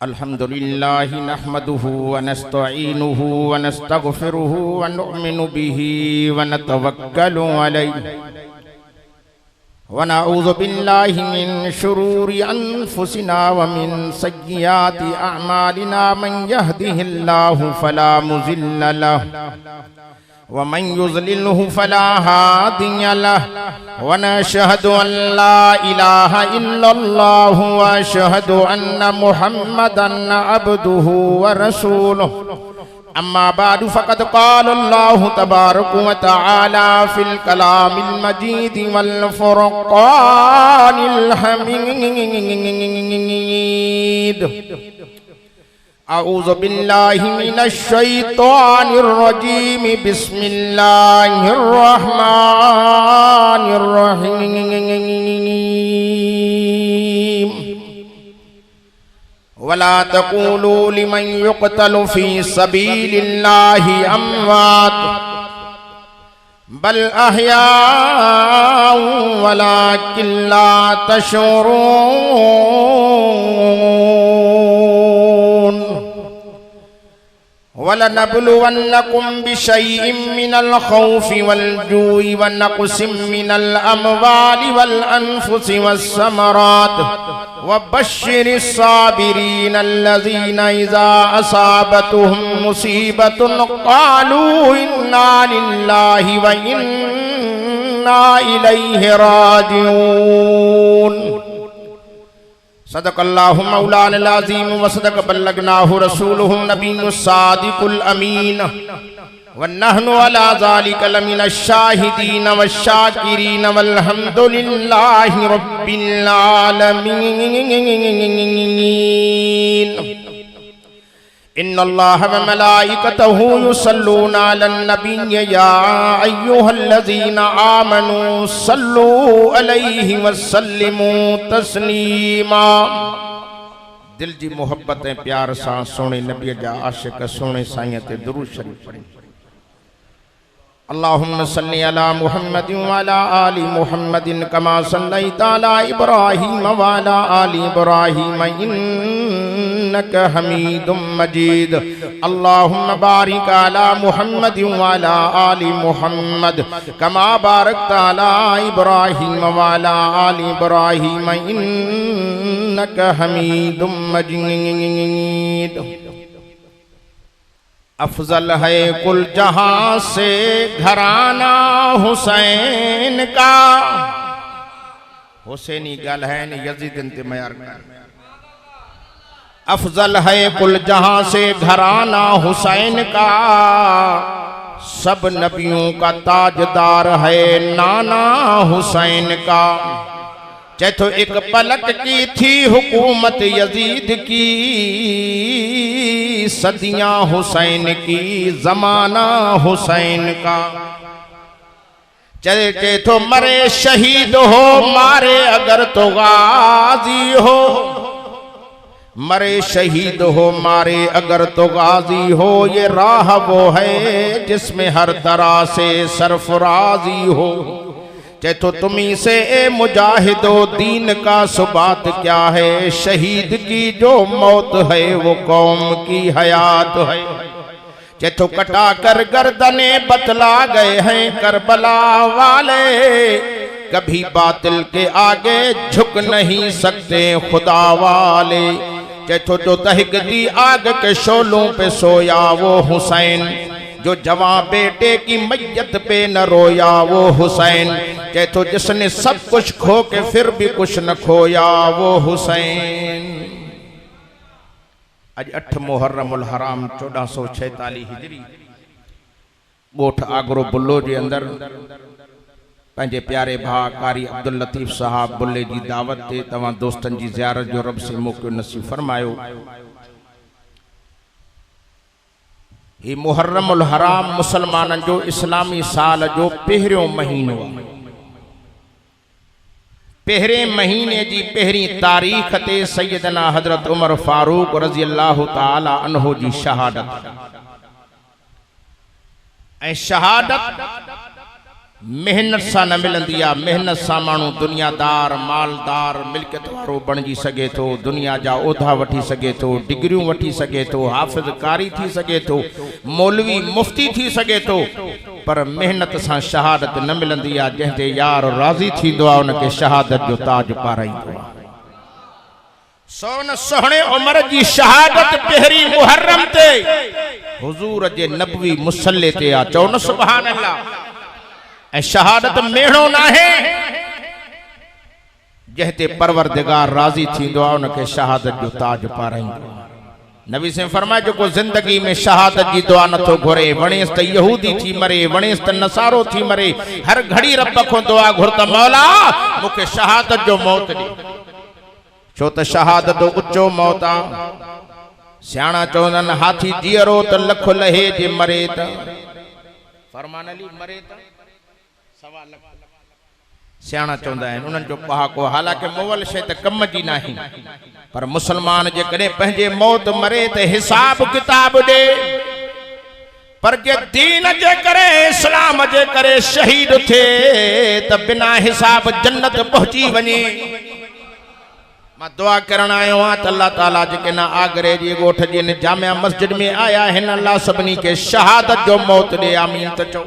अल्हम्दुलिल्लाहि नहमदुहु व नस्तईनुहु व नस्तगफिरुहु व नुअमिनु बिही व नतवक्कलु अलैहि व नऊज़ु बिल्लाहि मिन शुरूरि अनफुसिना व मिन सय्यिआति अअमालिना मन यहदिहिल्लाहु फला मुज़िल्ल लहु व मन युज़लिलहु फला हादिय लहु व नशहदु अन ला इलाहा इल्लल्लाहु व अशहदु अन्ना मुहम्मदन अब्दुहु व रसूलुहु अम्मा बादु फ़क़द क़ालल्लाहु तबारक व तआला फ़िल कलामिल मजीद वल फ़ुरक़ानिल हमीद अऊज़ु बिल्लाहि मिनश शैतानिर रजीम बिस्मिल्लाहिर रहमानिर रहीम वला तक़ूलू लिमन युक़तलु फ़ी सबीलिल्लाहि अम्वात बल अहयाउ वलाकिन ला तशऊरून वलनब्लुवन्नकुम बिशैइन मिनल खौफि वल जूइ व नक़्सिम मिनल अमवालि वल अनफुसि वस्समरात व बश्शिरिस साबिरीन अल्लज़ीना इज़ा असाबतहुम मुसीबतुन क़ालू इन्ना लिल्लाहि व इन्ना इलैहि राजिऊन। सदक़ल्लाहु मौलाना अज़ीम व सदक़ बल्लगनाहु रसूलुहु नबियुस सादिकुल अमीन व नहनु अला ज़ालिका लमिनश शाहिदीन वश्शाकिरीन वल्हम्दुलिल्लाहि रब्बिल आलमीन। इन्नल्लाह व मलाइकतहु युसल्लूना अलन नबिय्य या अय्युहल्लज़ीना आमनू सल्लू अलैहि व सल्लिमू तस्लीमा। दिल जी मोहब्बत प्यार सां सोने नबी जा आशिक सोने साईं ते दुरूद शरीफ पढ़ी। अल्लाहुम्मा सल्लि अला मुहम्मदिन व अला आलि मुहम्मदिन कमा सल्लैता अला इब्राहीम व अला आलि इब्राहीम इन्नका हमीदुम मजीद। अल्लाहुम्मा बारिक अला मुहम्मदिन व अला आलि मुहम्मद कमा बारकता अला इब्राहीम व अला आलि इब्राहीम इन्नका हमीदुम मजीद। अफजल है कुल जहां से घराना हुसैन का। हुसैनी गल है न यजीद इंते मयार का। अफजल है कुल जहां से घराना हुसैन का। सब नबियों का ताजदार है नाना हुसैन का। चाहे तो एक पलक की थी हुकूमत यजीद की। सदियां हुसैन की जमाना हुसैन का। चले तो मरे शहीद हो मारे अगर तो गाजी हो। मरे शहीद हो मारे अगर तो गाजी हो। ये राह वो है जिसमें हर तरह से सरफराजी हो। चाहे तो तुम्ही से ए मुजाहिदो दीन का सुबात क्या है। शहीद की जो मौत है वो कौम की हयात है। चाहे तो कटा कर गर्दने बतला गए हैं करबला वाले। कभी बातिल के आगे झुक नहीं सकते खुदा वाले। चाहे तो जो दहकती आग के शोलों पे सोया वो हुसैन। जो जवां बेटे की मैयत पे न रोया वो हुसैन। चाहे तो जिसने सब कुछ खो के फिर भी कुछ न खोया वो हुसैन। आज 8 मुहर्रमुल हराम 1446 हिजरी गोठ आगरो बुल्लो जे अंदर पंहिंजे प्यारे भाउ कारी अब्दुल लतीफ़ साहब बुल्ले जी दावत ते तव्हां दोस्तन जी ज़ियारत जो रब से मौक़ो नसीब फरमायो। ये मुहर्रमुल हराम मुसलमानन जो इस्लामी साल जो पहिरियों महीनो। पहिरे महीने जी पहिरीं तारीख़ ते सैयदना हज़रत उमर फारूक रज़ी अल्लाहु ताला अन्हु जी शहादत। ऐं शहादत मेहनत सां न मिलंदी आहे। मेहनत सां माण्हू दुनियादार मालदार मिल्कियत वारो बणिजी सघे थो, दुनिया जा उहिदा वठी सघे थो, डिग्रियूं वठी सघे थो, हाफ़िज़ कारी थी सघे थो, मौलवी मुफ्ती थी सघे थो, पर मेहनत सां शहादत न मिलंदी आहे। जंहिं ते यार राज़ी थींदो आहे उनखे शहादत जो ताज पाराईंदो आहे। सोन सोहणे उमर जी शहादत पहिरीं मुहर्रम ते हुज़ूर जे नबवी मुसल्ले ते आहे। चओ न सुभान अल्लाह। ऐं शहादत मेणो न आहे, जंहिं ते परवरदिगार राज़ी थींदो आहे उनखे शहादत जो ताज पाराईंदो आहे। नबी से फरमाए जेको ज़िंदगी में शहादत जी दुआ नथो घुरे, वणेसि त यहूदी थी मरे, वणेसि त नसारो थी मरे, हर घड़ी रब खां दुआ घुर त मौला मूंखे शहादत जो मौत ॾे, छो त शहादत उच्चो मौत आहे। सियाणा चवंदा आहिनि हाथी जीअरो त लख लहे जे मरे त फरमान अली मरे त सवा लख। सियाणा चवंदा आहिनि उन्हनि जो पहाको हालांकि मुअल शइ त कम जी नाहे, पर मुसलमान जे कॾहिं पंहिंजे मौत मरे त हिसाब किताब ॾे, पर जे दीन जे करे इस्लाम जे करे शहीद थिए त बिना हिसाब जन्नत पहुची वञे। मां दुआ करण आयो आहियां त अल्लाह ताला जेके न आगरे जी ॻोठ जी जामिया मस्जिद में आया आहिनि, अल्लाह सभिनी खे शहादत जो मौत ॾे। आमीन त चओ।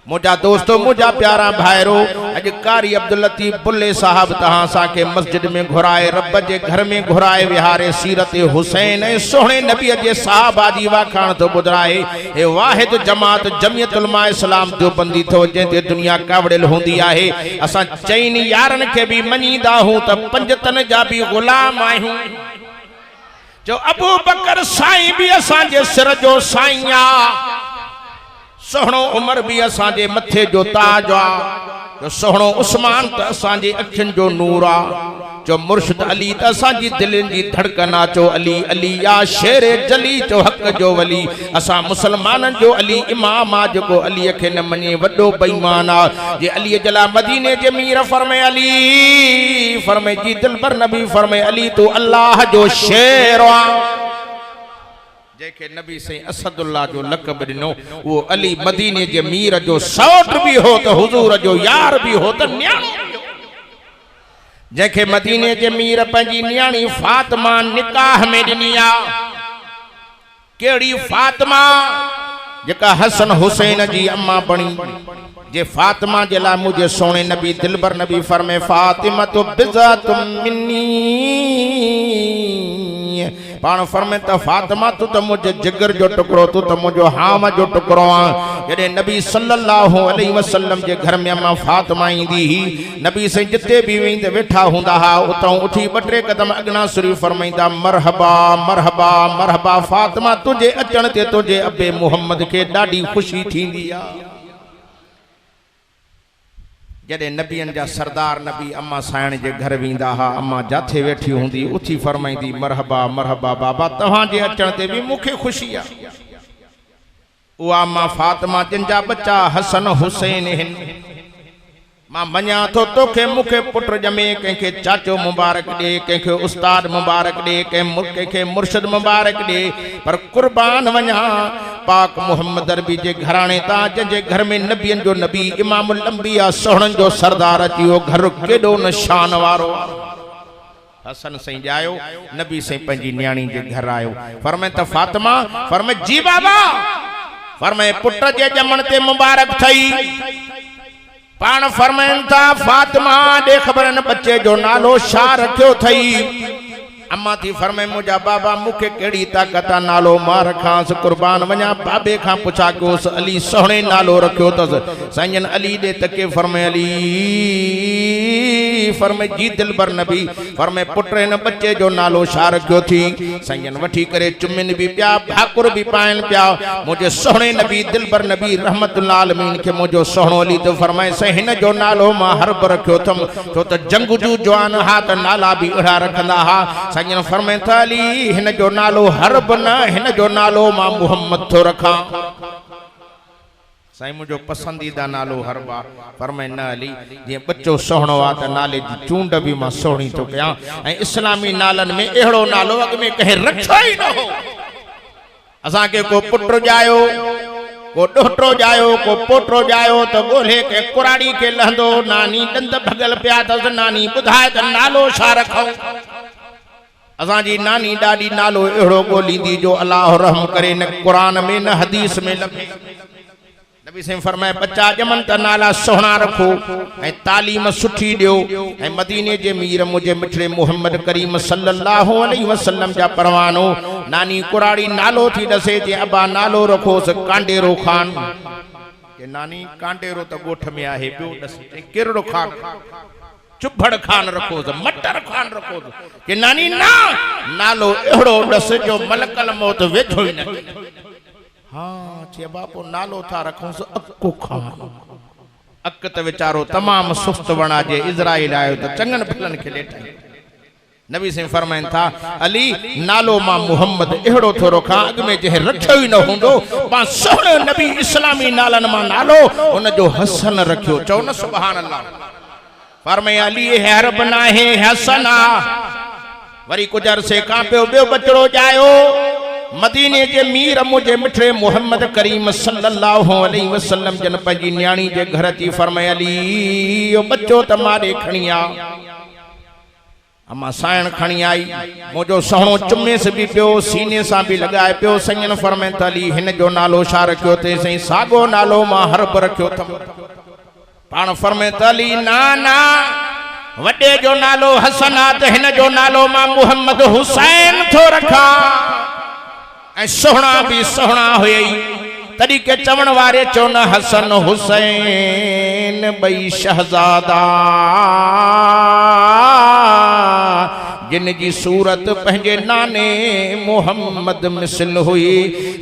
मुझा दोस्तों, मुझा प्यारा भाइरो, अज कारी अब्दुल लतीफ बुल्ले साहब तहां साके मस्जिद में घुराए, रब जे घर में घुराए विहारे सीरत हुसैन ऐं सोहणे नबी जे साहबा जी वाखाण तो ॿुधाए। हे वाहिद जमात जमियत उलमा इस्लाम जो बंदी थो, जंहिं ते दुनिया कावड़ियल हूंदी आहे। असां चइनि यारनि खे बि मञीदा हूं त पंज तन जा बि ग़ुलाम आहियूं। जो अबू बकर साईं बि असांजे सिर जो साईं आहे, सोहणो उमर भी असांजे मथे जो ताज आ, जो सोहणो उस्मान त असांजे अखियुनि जो नूर आ, जो मुर्शिद अली त असांजी दिलनि जी धड़कन आ। चो अली अली या शेर जली, चो हक़ जो वली। असां मुसलमाननि जो अली इमाम आ, जेको अलीअ खे न मञे वॾो बेईमान आ। जे अलीअ जला मदीने जे मीर फरमाए अली फरमाए जी दिलबर नबी फरमाए अली तू अल्लाह जो शेर आ। जेके नबी से असदुल्लाह जो लक़ब ॾिनो वो अली मदीने जे मीर जो सौट भी हो तो हुजूर जो यार भी हो तो न्याणो भी हो। जेके मदीने जे मीर पंहिंजी न्याणी फातिमा निकाह में ॾिनी आ। केड़ी फातिमा? जेका हसन हुसैन जी अम्मा बणी। जे फातिमा जे लाइ मुझे सोने नबी दिलबर नबी फरमाए फातिमा तो बिज़ातुम मिन्नी, पान फरमाए त फातिमा तू तो मुझे जिगर जो टुकड़ो, तू तो मुझो हाम जो टुकड़ो आ। जॾहिं नबी सल्लल्लाहु अलैहि वसल्लम जे घर में अम्मा फातिमा ईंदी ही, नबी से जिते भी वेंदे वेठा हूंदा हा, उतां उठी ॿ टे कदम अॻिना सुरी फरमाईंदा मरहबा मरहबा मरहबा फातिमा, तुझे अचण ते तुझे अबे मुहम्मद खे ॾाढी ख़ुशी थींदी आ। जॾहिं नबियन जा सरदार नबी अम्मा साइण जे घर वेंदा हा, अम्मा जाथे वेठी हूंदी उथी फरमाईंदी मरहबा मरहबा बाबा तव्हांजे अचण ते बि मूंखे ख़ुशी आहे। उहा अम्मा फातिमा जिन जा बच्चा हसन हुसैन आहिनि। मां मञा थो तोखे मूंखे पुट ॼमे, कंहिंखे चाचो मुबारक ॾे, कंहिंखे उस्ताद मुबारक ॾे, कंहिंखे मुर्शिद मुबारक ॾे, पर कुर्बान वञा पाक मोहम्मद अरबी जे घराणे तां, जंहिंजे घर में नबियन जो नबी इमामुल अंबिया सोहणनि जो सरदार अची वियो। घर केॾो न शान वारो। हसन साईं ॼायो, नबी साईं पंहिंजी न्याणी जे घर आयो। फरमाए त फातिमा? फरमाए जी बाबा। फरमाए पुट जे ॼमण ते मुबारक थई। पान फरमाइन था फातिमा ॾे ख़बर बच्चे जो नालो छा रखियो थई? अम्मा थी फरमाए मुझा बाबा मूंखे कहिड़ी ताक़त आ नालो मां रखांसि, कुर्बान वञा बाबे खां पुछा कयोसि अली सोहणे नालो रखियो अथसि। साईं अली ॾे तके फरमाए अली फरमाए जी दिलबर नबी। फरमाए पुट हिन बच्चे जो नालो छा रखियो थी? साईं वठी करे चुमिन भी पिया, भाकुर भी पाइन पिया। मुझे सोहणे नबी दिलबर नबी रहमतुल्लाह आलमीन के मुझो सोहणो अली तो फरमाए साईं हिन जो नालो मां हरब रखियो थम, छो त जंग जू जवान हा त नाला भी अहिड़ा रखंदा हा। साईं फरमाए त अली हिन जो नालो हरब न, हिन जो नालो मां मुहम्मद थो रखां। साईं मुझो पसंदीदा नालो हरबा। फरमाए न अली जीअं बच्चो सोहणो आ त नाले जी चूंड भी मां सोहणी थो कयां, ऐं इस्लामी नालनि में अहिड़ो नालो अॻ में कंहिं रखियो ई न हो। असांखे को पुट ॼायो को डोटो जायो को पोटो जायो तो गोले के कुराड़ी के लहंदो नानी दंद भगल पिया तस नानी बुधाए त नालो छा रखूं असा जी नानी डाडी नालो एड़ो गोलींदी जो अल्लाह रहम करे न कुरान में न हदीस में लगे नबी से फरमाए बच्चा जमन त नाला सोहना रखो ए तालीम सुठी दियो ए मदीने जे मीर मुझे मिठड़े मोहम्मद करीम सल्लल्लाहु अलैहि वसल्लम जा परवानो नानी कुराड़ी नालो थी दसे जे अबा नालो रखो स कांडेरो खान के नानी कांडेरो त गोठ में आहे बियो दसे केरड़ो खान चुभड़ खान रखो स मटर खान रखो के नानी ना नालो एड़ो दस जो मलकल मौत वेठो ही न हाँ चे बापो नालो था रखूं सो अक्को खान अक त विचारो तमाम सुस्त वणा जे इज़राइल आयो तो चंगन फलन के लेटा नबी से फरमाइन था अली नालो मां मोहम्मद एड़ो थोरो खा अग में जे रखियो ही न हुंदो मां सोहणे नबी इस्लामी नालन मां नालो उन जो हसन रखियो चो न सुभान अल्लाह फरमाए अली हर बना है हसना वरी कुजर से कांपियो बियो बचड़ो जायो मदीने जे मीर मुझे मिठड़े मोहम्मद करीम सल्लल्लाहु अलैहि वसल्लम जन पंजी न्याणी जे घर जी फरमाए अली यो बच्चो त मारे खणिया अम्मा सायण खणी आई मुझो सहणो चुम्मे से भी पियो सीने सा भी लगाए पियो सैन फरमाए त अली हिन जो नालो छा रखियो ते सही सागो नालो मां हरब रखियो थम पाण फरमाए त अली ना ना वडे जो नालो हसन आ त हिन जो नालो मां मोहम्मद हुसैन थो रखा ऐ सोहना भी सोहना हुई तड़ी के चवण वारे चो न हसन हुसैन बई शहजादा जिन जी सूरत पंहिंजे नाने मोहम्मद मिसल हुई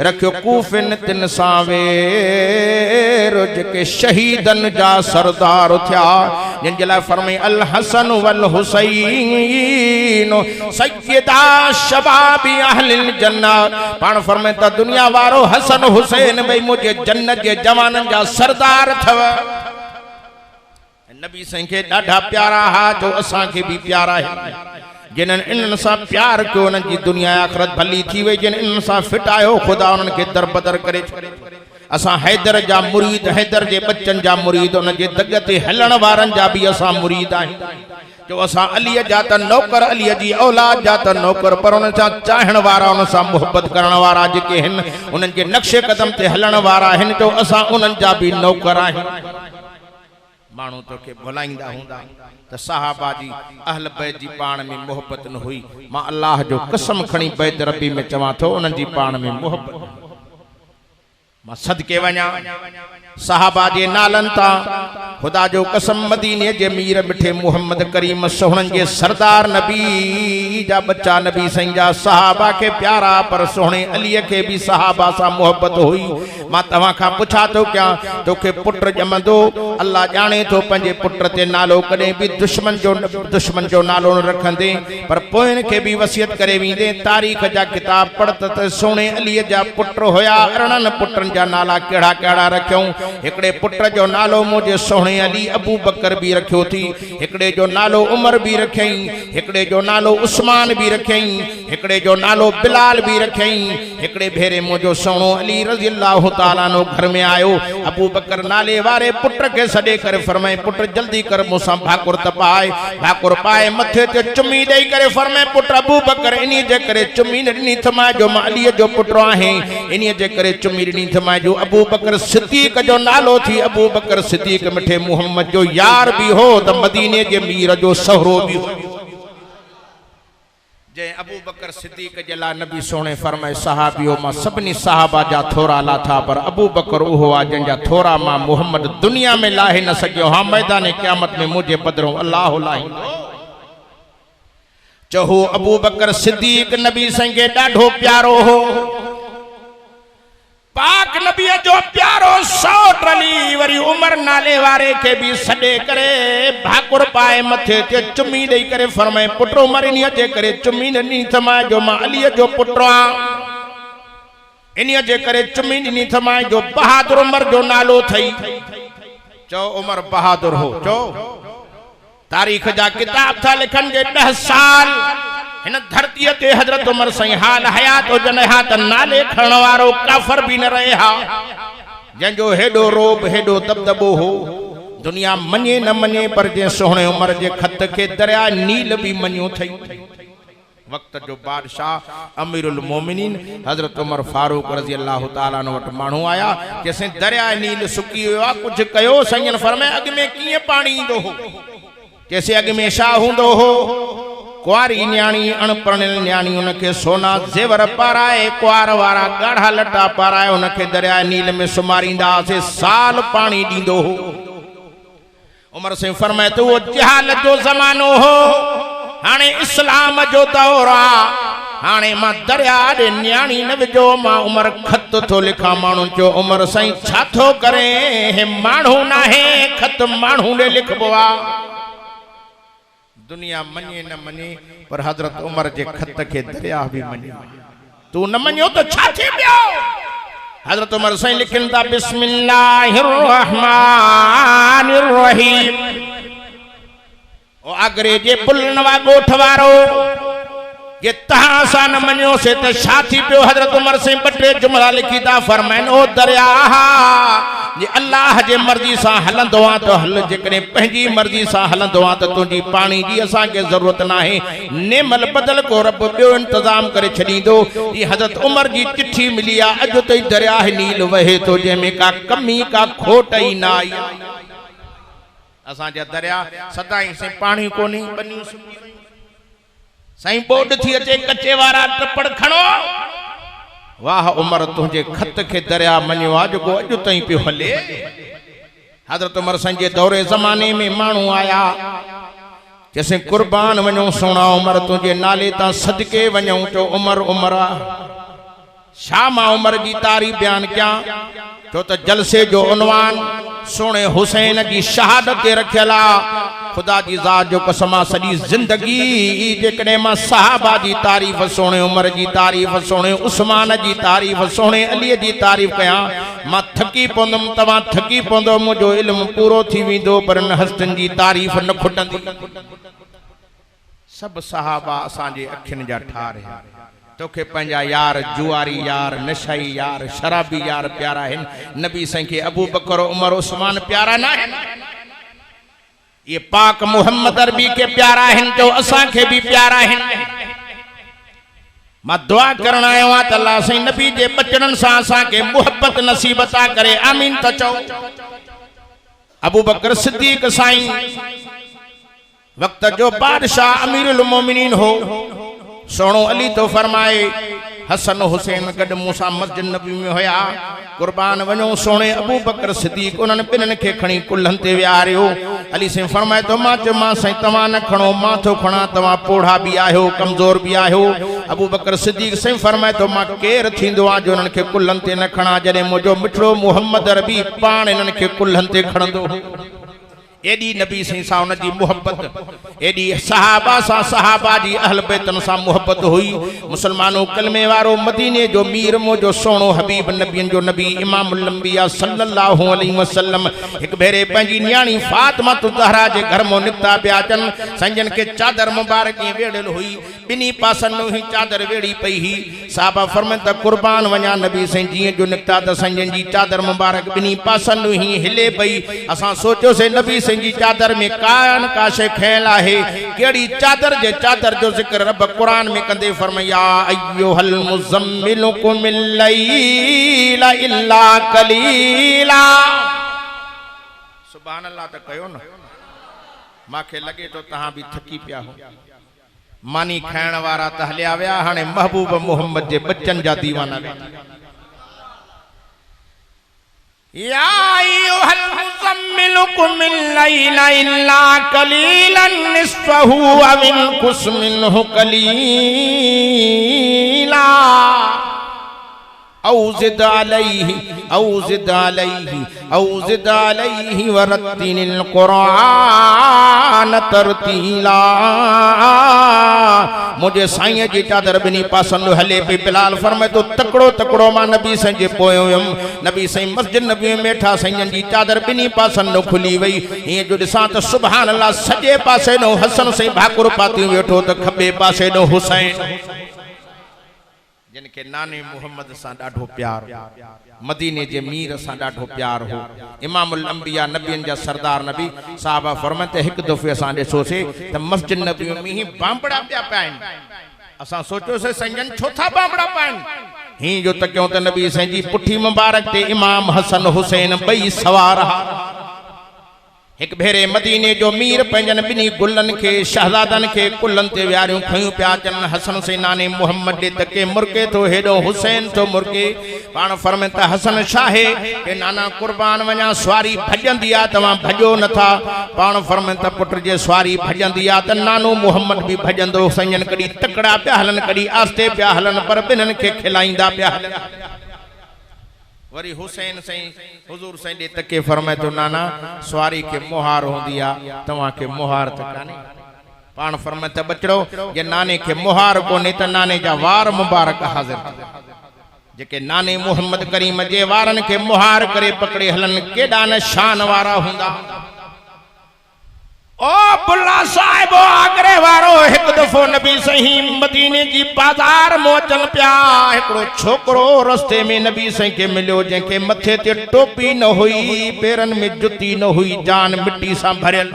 रखियो कूफिन तिन सावेर जेके शहीदन जा सरदार थिया जिन जे लाइ फरमाई अल हसन वल हुसैन सय्यदा शबाबी अहलिल जन्नत पाण फरमाए त दुनिया वारो हसन हुसैन भई मुझे जन्नत जे जवानन जा सरदार थव नबी साईं के ॾाढा प्यारा हा जो असां के भी प्यारा है जिन इन सा प्यार क्यों उन जी दुनिया आखिरत भली थी वे जिन इन सा फिटायो खुदा उन के दर बदर करे असा हैदर जा मुरीद हैदर जे बच्चन जा मुरीद उन जे दग ते हलण वारन जा भी असा मुरीद आहियूं जो असा अली जा त नौकर अली जी औलाद जा त नौकर पर उन सा चाहण वारा उन सा मोहब्बत करण वारा जेके हन उन के नक्शे कदम ते हलण वारा हन जो असा उन जा भी नौकर आहियूं मानू तो के भुलाइंदा हुंदा त सहाबा जी अहल बैत जी पाण में मोहब्बत न हुई मां अल्लाह जो कसम खणी बैत रबी में चवा थो उन जी पाण में मोहब्बत मां सदके वञा सहाबा जे नालन ता खुदा जो कसम मदीने जे मीर मिठे मोहम्मद करीम सोहणन जे सरदार नबी जा बच्चा नबी सही जा सहाबा के प्यारा पर सोहणे अली के भी सहाबा सा मोहब्बत हुई मां तवा का पूछा तो क्या तोखे पुत्र जमंदो अल्लाह जाने तो पंजे पुत्र ते नालो कदे भी दुश्मन जो नालो न रखंदे पर पोइन के भी वसियत करे वींदे तारीख जा किताब पढ़त त सोहणे अली जा पुत्र होया अरणन पुत्रन जा नाला केड़ा केड़ा रखियो एकड़े पुत्र जो नालो मुझे सोहणे अली अबू बकर भी रखियो थी एकड़े जो नालो उमर भी रखई एकड़े जो नालो उस्मान भी रखई एकड़े जो नालो बिलाल भी रखई एकड़े भेरे मुझो सोहणो अली रज़ी अल्लाह ताला नो घर में आयो अबू बकर नाले वारे पुत्र के सडे करे फरमाए पुत्र जल्दी कर मुसा भाकुर भाकुर पाए मथे ते चुम्मी देई करे फरमाए पुत्र अबू बकर इनी जे करे चुम्मी नी थमा जो अली जो पुत्र आहे इनी जे करे चुम्मी नी थमा जो अबू बकर सिद्दीक जो नालो थी अबू बकर सिद्दीक मिठे मोहम्मद जो यार भी हो त मदीने जे मीर जो सहरो भी हो जे अबू बकर सिद्दीक जे ला नबी सोने फरमाए सहाबियो मां सबनी सहाबा जा थोरा लाथा पर अबू बकर उहो आ जंजा थोरा मां मोहम्मद दुनिया में लाहे न सकियो हां मैदान क़यामत में मुझे बदरो अल्लाह लाहींदो चहो अबू बकर सिद्दीक नबी संगे ॾाढो प्यारो हो पाक नबी जो प्यारो सौट अली वरी उमर नाले वारे के भी सडे करे भाकुर पाए मथे ते चुम्मी देई करे फरमाए पुत्र उमर इनी जे करे चुम्मी नी थमा जो मां अली जो पुत्र आ इनी जे करे चुम्मी नी थमा जो बहादुर उमर जो नालो थई चो उमर बहादुर हो चो तारीख जा किताब था लिखन जे 10 साल इन धरती ते हजरत उमर सही हाल हयात हो जन हा त नाले खण वारो काफर भी न रहे हा जंहिंजो हेॾो रोब हेॾो दबदबो हो, दुनिया मञे न मञे पर जे सोहणे उमर जे खत खे दरिया नील भी मञियो थई। वक्त जो बादशाह अमीरुल मोमिनीन हजरत उमर फारूक रज़ी अल्लाह ताला अन्हु वटि माण्हू आया जैसे दरिया नील सुकी वियो आहे, कुझु कयो? साईं फरमाए अॻ में कीअं पाणी ईंदो हो? जैसे अॻ में छा हूंदो हो? कुआरी न्याणी अणपढ़ियल न्याणी उनखे सोना जेवर पाराए, कुआर वारा ॻाढ़ा लटा पाराए उनखे दरिया नील में सुमारींदा से साल पाणी ॾींदो हो। उमर साईं फरमाए तो वो जहालत जो ज़मानो हो, हाणे इस्लाम जो दौर आ, हाणे मां दरिया ॾे न्याणी न विझो, मां उमर खत थो लिखां। माण्हू चयो उमर साईं छा थो करे? हे माण्हू न आहे, खत माण्हू ॾे लिखबो आहे। दुनिया मञे न मञे पर हजरत उमर जे खत खे दरिया भी मञियो। तू न मञियो तो छा थी पियो? हजरत उमर साईं लिखनि था बिस्मिल्लाहिर रहमानिर रहीम। ओ आगरे जे पुलनवा ॻोठ वारो जे तहां सां न मञियो से त छा थी पियो? हजरत उमर साईं ॿ टे जुमला लिखी था फरमाइनि, ओ दरिया जे अल्लाह जे मर्ज़ी सां हलंदो आहे त हल, जेकॾहिं पंहिंजी मर्ज़ी सां हलंदो आहे त तुंहिंजी पाणी जी असांखे ज़रूरत न आहे, नेमल बदल को रब ॿियो इंतज़ाम करे छॾींदो। ई हज़रत उमर जी चिठी मिली आहे, अॼु ताईं दरिया नील वहे थो, जंहिंमें का कमी का खोट ई न आई। असांजा दरिया सदाईं से पाणी कोन्हे, बनियूं साईं बोड थी अचे कचे वारा टपड़ खणो। वाह उमर तुझे खत के दरिया मञियो आहे जेको अॼु ताईं पियो हले। हज़रत उमर साईं जे दौरे ज़माने में माण्हू आया जैसे कुर्बान वञूं सोना उमर तुझे नाले तां सदके वञूं। चो उमर उमर छा मां उमर जी तारीफ़ बयान कयां? छो त जलसे जो उनवान सोने हुसैन जी शहादत ते रखियल आहे। खुदा जी ज़ात जो कसम आहे, सॼी ज़िंदगी जेकॾहिं मां सहाबा जी तारीफ़, सोने उमर जी तारीफ़, सोने उस्मान जी तारीफ़, सोने अलीअ जी तारीफ़ कयां, मां थकी पवंदुमि, तव्हां थकी पवंदो, मुंहिंजो इल्मु पूरो थी वेंदो, पर इन हस्तनि जी तारीफ़ न खुटंदी। सभु सहाबा असांजे अखियुनि जा ठार आहिनि। तोखे पंहिंजा यार जुआरी यार, नशाई यार, शराबी यार प्यारा आहिनि। नबी साईं खे अबू बकर उमर उस्मान प्यारा न आहिनि? ये पाक मोहम्मद अरबी के प्यारा आहिनि, जो असांखे भी प्यारा आहिनि। मां दुआ करण आयो आहियां त अल्लाह साईं नबी जे बचननि सां असांखे मुहब्बत नसीब अता करे। आमीन त चओ। अबू बकर सिद्दीक साईं वक्त जो बादशाह अमीरुल मोमिनीन हो। सोनो अली तो फरमाए हसन हुसैन गड मूसा मस्जिद नबी में होया, कुर्बान वनो सोने अबू बकर सिद्दीक उन्हनि ॿिन्हिनि खे खणी कुल्हनि ते विहारियो। अली साईं फरमाए तो मां चयो मां साईं तव्हां न खणो, मां थो खणा, तव्हां पोढ़ा भी आहियो, कमज़ोर भी आहियो। अबू बकर सिद्दीक साईं फरमाए तो मां केर थींदो आहे जो उन्हनि खे कुल्हनि ते न खणा, जॾहिं मुंहिंजो मिठड़ो मोहम्मद अरबी पाण इन्हनि खे कुल्हनि ते खणंदो। एडी नबी साईं सां उन जी मोहब्बत, एडी सहाबा सां, सहाबा जी अहल बैतन सां मोहब्बत हुई। मुसलमानों कलमे वारो मदीने जो मीर मुंहिंजो सोनो हबीब नबियन जो नबी इमामुल अंबिया सल्लल्लाहु अलैहि वसल्लम हिक भेरे पंहिंजी न्याणी फातिमा ज़हरा जे घर मो निकता पिया अचनि। संजन के चादर मुबारक वेड़ियल हुई, ॿिन्ही पासनि ही चादर वेड़ी पई हुई। साहबा फरमाइनि त कुर्बान वञा नबी साईं जीअं जो निकता त संजन जी चादर मुबारक ॿिन्ही पासनि ही हिले पई। असां सोचियोसीं नबी जी चादर में कान का शे ख्याल आहे, केड़ी चादर जे चादर जो जिक्र रब कुरान में कंदे फरमाया अय्युहल मुज़म्मिल कुमिल लैला इल्ला कलीला। सुभान अल्लाह त कयो न। माखे लगे तो तहां भी थकी पिया हो। मानी खाइण वारा त हलिया विया, हाणे महबूब मोहम्मद जे बच्चन जा दीवाना वेठा। या अय्युहल मुज़म्मिल कुमिल लैला इल्ला कलीलन निस्फहु अव इनकुस मिन्हु कलीला औ ज़िद अलैहि औ ज़िद अलैहि औ ज़िद अलैहि वरत्तिनिल कुरान तरतीला। मुझे साईं जी चादर ॿिन्ही पासनि हले पई। बिलाल फरमाए तो तकड़ो तकड़ो मां नबी साईं जे पोयो हुयमि। नबी साईं मस्जिद नबी में वेठा, साईं जी चादर ॿिन्ही पासनि खुली वई। हीअं जो ॾिसां त सुभान अल्लाह, सॼे पासे ॾों हसन साईं भाकुर पाती वेठो त खॿे पासे ॾों हुसैन। जिनके नाने मुहम्मद सां ॾाढो प्यार, मदीने जे मीर सां ॾाढो प्यार हो। इमामुल अंबिया नबियन जा सरदार नबी साहबा फरमाते हिक दफ़े असां ॾिसोसीं त मस्जिद नबी में ही बांबड़ा पिया पाइन। असां सोचियोसीं संजन छो था बांबड़ा पाइन? ही जो तकियो त नबी साईं जी पुठी मुबारक ते इमाम हसन हुसैन ॿई सवार हा। एक भेरे मदीने जो मीर पंजन बिनी गुलन के शहजादन के कुलन ते व्यारियों खयूं प्या चन। हसन से नाने मुहम्मद दे तके मुर्के तो हेडो हुसैन तो मुर्के पाण फरमाता हसन शाहे के नाना कुर्बान वना सवारी भजंदी आ तवा भजो नथा। पाण फरमाता पुत्र जे सवारी भजंदी आ त नानो मुहम्मद भी भजंदो। संजन कडी तकड़ा प्या हलन कडी आस्ते प्या हलन पर बिनन के खिलाइंदा प्या हलन। वरी हुसैन सही हुजूर सही दे तके फरमाए तो नाना सवारी के मोहार होंदी आ तवा के मोहार त काने। पाण फरमाए त बचड़ो जे नाने के मोहार कोने त नाने जा वार मुबारक हाजिर जेके नाने मुहम्मद करीम जे वारन के मोहार करे पकड़े हलन केडा न शान वारा हुंदा। ओ बुल्ला साहिब आगरे वारो एक दफो नबी सही मदीने जी बाजार मोचल प्या। एकड़ो छोकरो रस्ते में नबी सही के मिलियो जेके मथे ते टोपी न हुई, पेरन में जुती न हुई, जान मिट्टी सा भरल।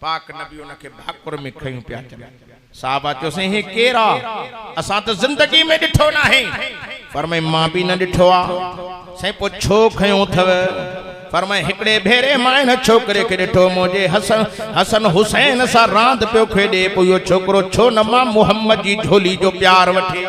पाक नबी उनके भाकुर में खयूं प्या चले। साहबा चो से हे केरा असा तो जिंदगी में डिठो ना है। फरमाए मां भी न डिठो आ। से पो छो खयूं थव? फरमाए हिकड़े भेरे मां न छोकरे के डिठो मुझे हसन हुसैन सा रांद पियो खेडे। पो यो छोकरो छो न मां मुहम्मद जी झोली जो प्यार वठे।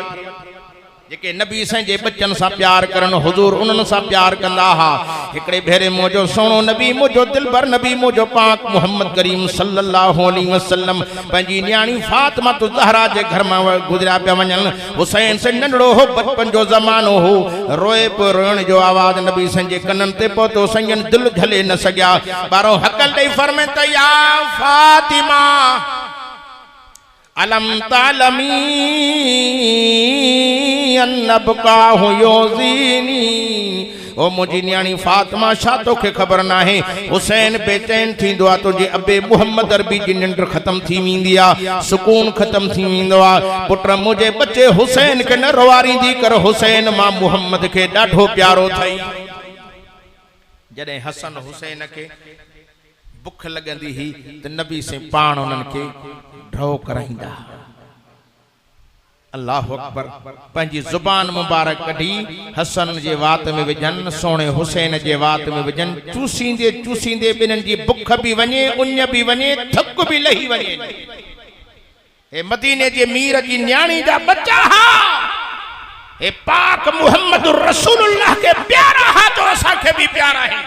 जेके नबी साईं जे बच्चन सा प्यार करन हुजूर उनन सा प्यार कंदा हा। हिकड़े भेरे मोजो सोनो नबी मोजो दिलबर नबी मोजो पाक मुहम्मद करीम सल्लल्लाहु अलैहि वसल्लम पंजी न्याणी फातिमा तो ज़हरा जे घर में गुजरा पिया वञन। हुसैन से नंढड़ो हो बचपन जो ज़मानो हो। रोए पियो रोइण जो आवाज नबी साईं जे कनन ते पहुतो। संजन दिल झले न सघिया। बारो हकल ॾेई फरमाए त या फातिमा अलम तालमी अन्नबका हुयोजीनी। ओ मुझी न्याणी फातिमा छा तोखे ख़बर ना है हुसैन बेचैन थींदो आ तुझे अबे मुहम्मद अरबी जी निंड खत्म थी वेंदी आ, सुकून खत्म थी वेंदो आ। पुत्र मुझे बच्चे हुसैन के न रवारींदी कर। हुसैन मां मुहम्मद के ॾाढो प्यारो थई। जॾहिं हसन हुसैन के बुख लगंदी ही त नबी से पाण उनन के ढो कराइंदा। अल्लाह अकबर। पंजी जुबान मुबारक कढी हसन जे वात में विझन, सोने हुसैन जे वात में विझन। चूसींदे चूसींदे बिनन जी बुख भी वने, उन भी वने, थक भी लही वने। ए मदीने जे मीर जी न्याणी जा बच्चा हा। ए पाक मुहम्मद रसूलुल्लाह के प्यारा हा तो असा के भी प्यारा है।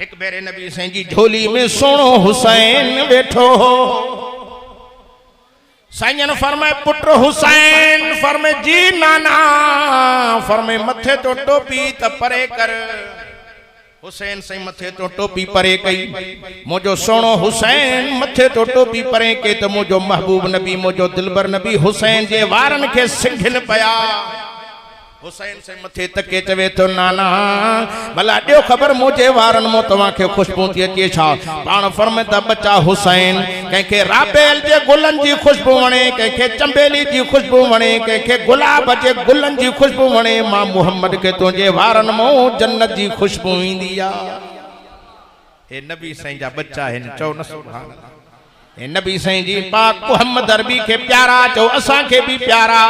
एक बेरे नबी साईं जी झोली में सोनो हुसैन बैठो हो। साईं फरमाए पुत्र हुसैन। फरमाए जी नाना। फरमाए मथे तो टोपी त परे कर। हुसैन सही मथे तो टोपी परे कई। मुझो सोनो हुसैन मथे तो टोपी परे के तो मुझो महबूब नबी मुझो दिलबर नबी हुसैन जे वारन के सिंघिन पया। हुसैन से मथे तके चवे तो नाना भला ॾियो ख़बर मुझे वारन मो तव्हां खे खुशबू थी अचे छा? पाण फरमाए बच्चा हुसैन कंहिंखे राबेल जे गुलन जी खुशबू वणे, कंहिंखे चंबेली जी खुशबू वणे, कंहिंखे गुलाब जे गुलन जी खुशबू वणे। मां मुहम्मद के तुंहिंजे वारन मो जन्नत जी खुशबू ईंदी आ। हे नबी साईं जा बच्चा आहिनि, चओ न सुभान अल्लाह। हे नबी साईं जी पाक मुहम्मद अरबी के प्यारा चओ असां के भी प्यारा।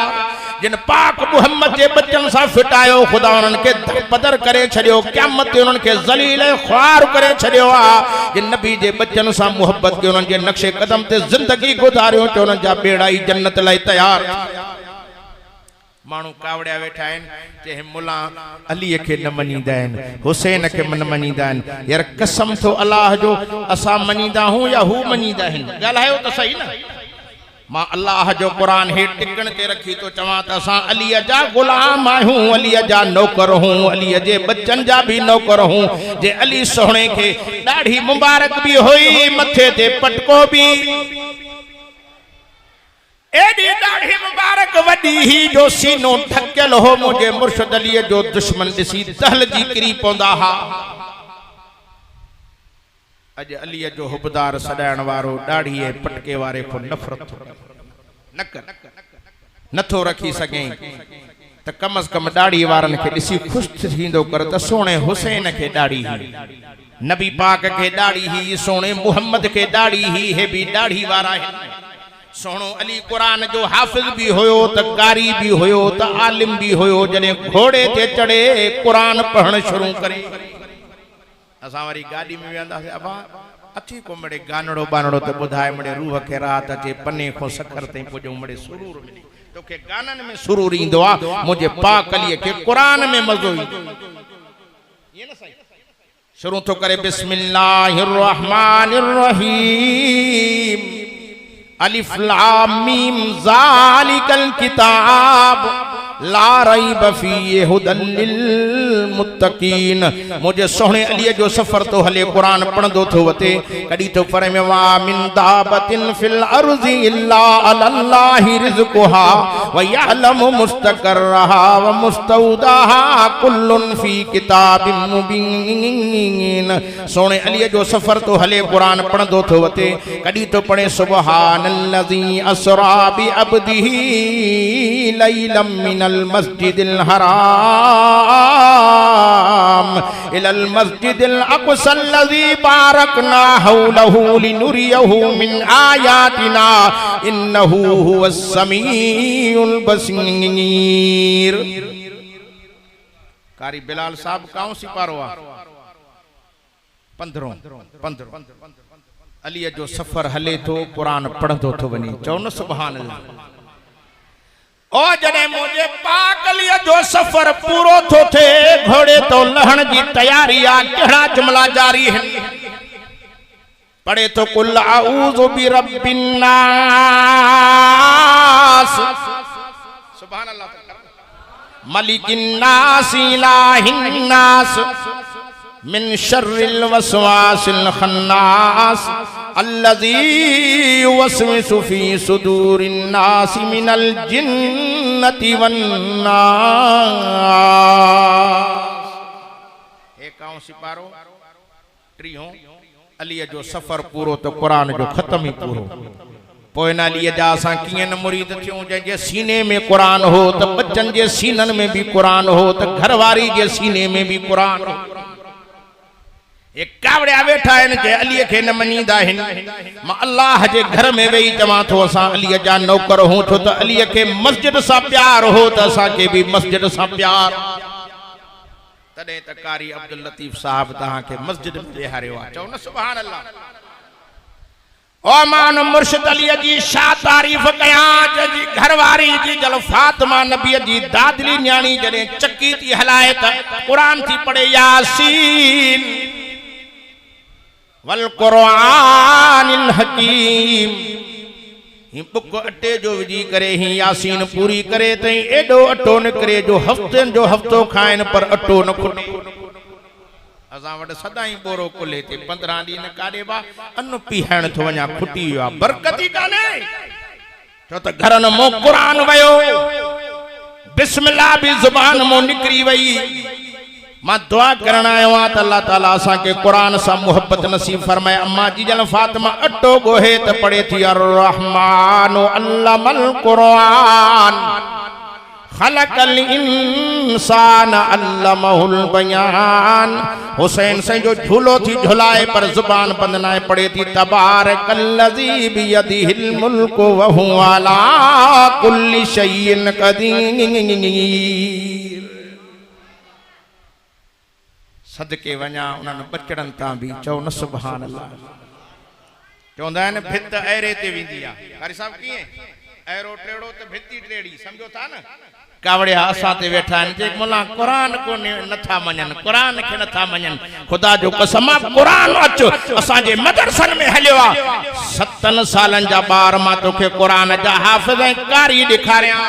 जिन पाक मुहम्मद के बच्चन सा फिटायो खुदा उन के दरपदर करे छड़ियो, क़यामत उन के जलील ख्वार करे छड़ियो आ। जिन नबी के बच्चन सा मोहब्बत के उन के नक्शे कदम ते जिंदगी गुजारियो तो उन जा बेड़ा ही जन्नत लाई तैयार। मानू कावड़िया वेठा आहिनि चए मुला अली के न मञींदा आहिनि, हुसैन के न मञींदा आहिनि। यार कसम थो अल्लाह जो असां मञींदा हूं या हू मञींदा आहिनि? ॻाल्हायो त सही न। मां अल्लाह जो कुरान हे टिकण ते रखी तो चवां त असां अली जा गुलाम आहियूं, अली जा नौकर हूं, अली जे बच्चन जा भी नौकर हूं। जे अली सोहणे के ॾाढी मुबारक भी हुई, मथे ते पटको भी एडी ॾाढी मुबारक वडी ही जो सीनो ढकियल हो। मुझे मुर्शिद अली जो दुश्मन दिसी दहल जी किरी पौंदा हा। अज अली जो हुबदार सदाइण वारो दाढ़ी पटके वारे को नफरत न कर। नथो रखी सके त कम अज कम दाढ़ी वारन के ॾिसी खुश थींदो कर त सोने हुसैन के दाढ़ी ही, नबी पाक के दाढ़ी ही, सोने मुहम्मद के दाढ़ी ही, हे भी दाढ़ी वारा है। सोनो अली कुरान जो हाफिज भी होयो त कारी भी होयो त आलिम भी होयो। जने घोड़े ते चढ़े कुरान पढ़न शुरू करे असा वारी गाड़ी में वेंदा से अबा अची को मड़े गानड़ो बानड़ो ते बुधाए मड़े रूह के रात अचे पन्ने को सखर ते पुजो मड़े सुरूर मिली तो के गानन में सुरूर इंदो आ मुझे पाक अली के कुरान में मजो इंदो। ये ना सही शुरू तो करे बिस्मिल्लाहिर रहमानिर रहीम अलिफ लाम मीम ज़ालिकल किताब ला रैब फीहि हुदल लिल मुत्तकीन। मुझे सोहणे अली जो सफर तो हले कुरान पढ़ंदो थो वते कडी तो पर में वा मिन दाबतिन फिल अर्ज़ि इल्ला अल्लाहि रिज़्कुहा व यअलमु मुस्तक़र्रहा व मुस्तौदाहा कुल्लुन फी किताबिन मुबीन। सोहणे अली जो सफर तो हले कुरान पढ़ंदो थो वते कडी तो पढ़े सुबहानल्लज़ी असरा बि अब्दिही लैलम मिनल मस्जिदिल हराम इलल मस्जिदिल अक़सल लज़ी बारकना हौलहु लिनुरियहु मिन आयातिना इन्नहु हुवस समीउल बसीर। कारी बिलाल साहब काऊं सिपारो आ 15 अली जो सफर हले तो कुरान पढ़ंदो थो वनी चओ न सुभान अल्लाह। ओ जने मुझे पाक अली जो सफर पूरो थो थे घोड़े तो लहण की तैयारी आ केड़ा जुमला जारी है पढ़े तो कुल आऊज़ु बिरब्बिन नास सुभान अल्लाह मलिकिन नास इलाहिन नास मिन शर्रिल वसवासिल खन्नास अल्लज़ी युवस्विसु फी सुदूरिन नास मिनल जिन्नति वन नास। एकाऊं सिपारो टीहों अली जो सफर पूरो तो कुरान जो खत्म ही पूरो पोइना अली जा असां कीअं न मुरीद थियूं जंहिंजे सीने में कुरान हो त बच्चन जे सीनन में भी कुरान हो त घरवारी जे सीने में भी कुरान हो। एक कावड़िया बैठा है के अली के न मनीदा है मां अल्लाह जे घर में वेई चवा थो असा अली जा नौकर हूं छो तो अली के मस्जिद सा प्यार हो तो असा के भी मस्जिद सा प्यार तदे त कारी अब्दुल लतीफ साहब तहां के मस्जिद में बेहारियो आ चओ न सुभान अल्लाह। ओ मान मुर्शिद अली जी शा तारीफ कया जी घरवारी जी जल फातिमा नबी जी दादली न्याणी जने चक्की थी हलाए त कुरान थी पढ़े यासीन वल कुरानिल हकीम ही बुक अटे जो विजी करे ही यासीन पूरी करे तई एडो अटो न करे जो हफ्तन जो हफ्तो खाइन पर अटो न खुटे असा वट सदाई बोरो कुले ते 15 दी न काडे बा अन पीहण थो वना खुटी आ बरकती काने तो त घर न मो कुरान वयो बिस्मिल्लाह भी जुबान मो निकरी वई मां दुआ करण आयो आ त अल्लाह ताला असा के कुरान सा मोहब्बत नसीब फरमाए। अम्मा जी जन फातिमा अटो गोहे त पढ़े थी अर रहमान अल्लमल कुरान खलकल इंसान अल्लमहुल बयान। हुसैन से जो झूलो थी झुलाए पर जुबान बंद ना पड़े थी तबारकल्लज़ी बियदिहिल मुल्कु व हुवा अला कुल्लि शैइन क़दीर। सदके वञा उन्हनि बचड़नि तां भी चओ न सुभान अल्लाह। चवंदा आहिनि भित ऐरे ते वेंदी आहे कारी साहब कीअं ऐरो टेड़ो त भिती टेड़ी सम्झो था न कावड़िया असां ते वेठा आहिनि जे मुला कुरान को नथा मञनि कुरान खे नथा मञनि ख़ुदा जो कसम कुरान अच असांजे मदरसनि में हलियो आहे 7 सालनि जा ॿार मां तोखे कुरान जा हाफ़िज़ ऐं कारी ॾेखारियां।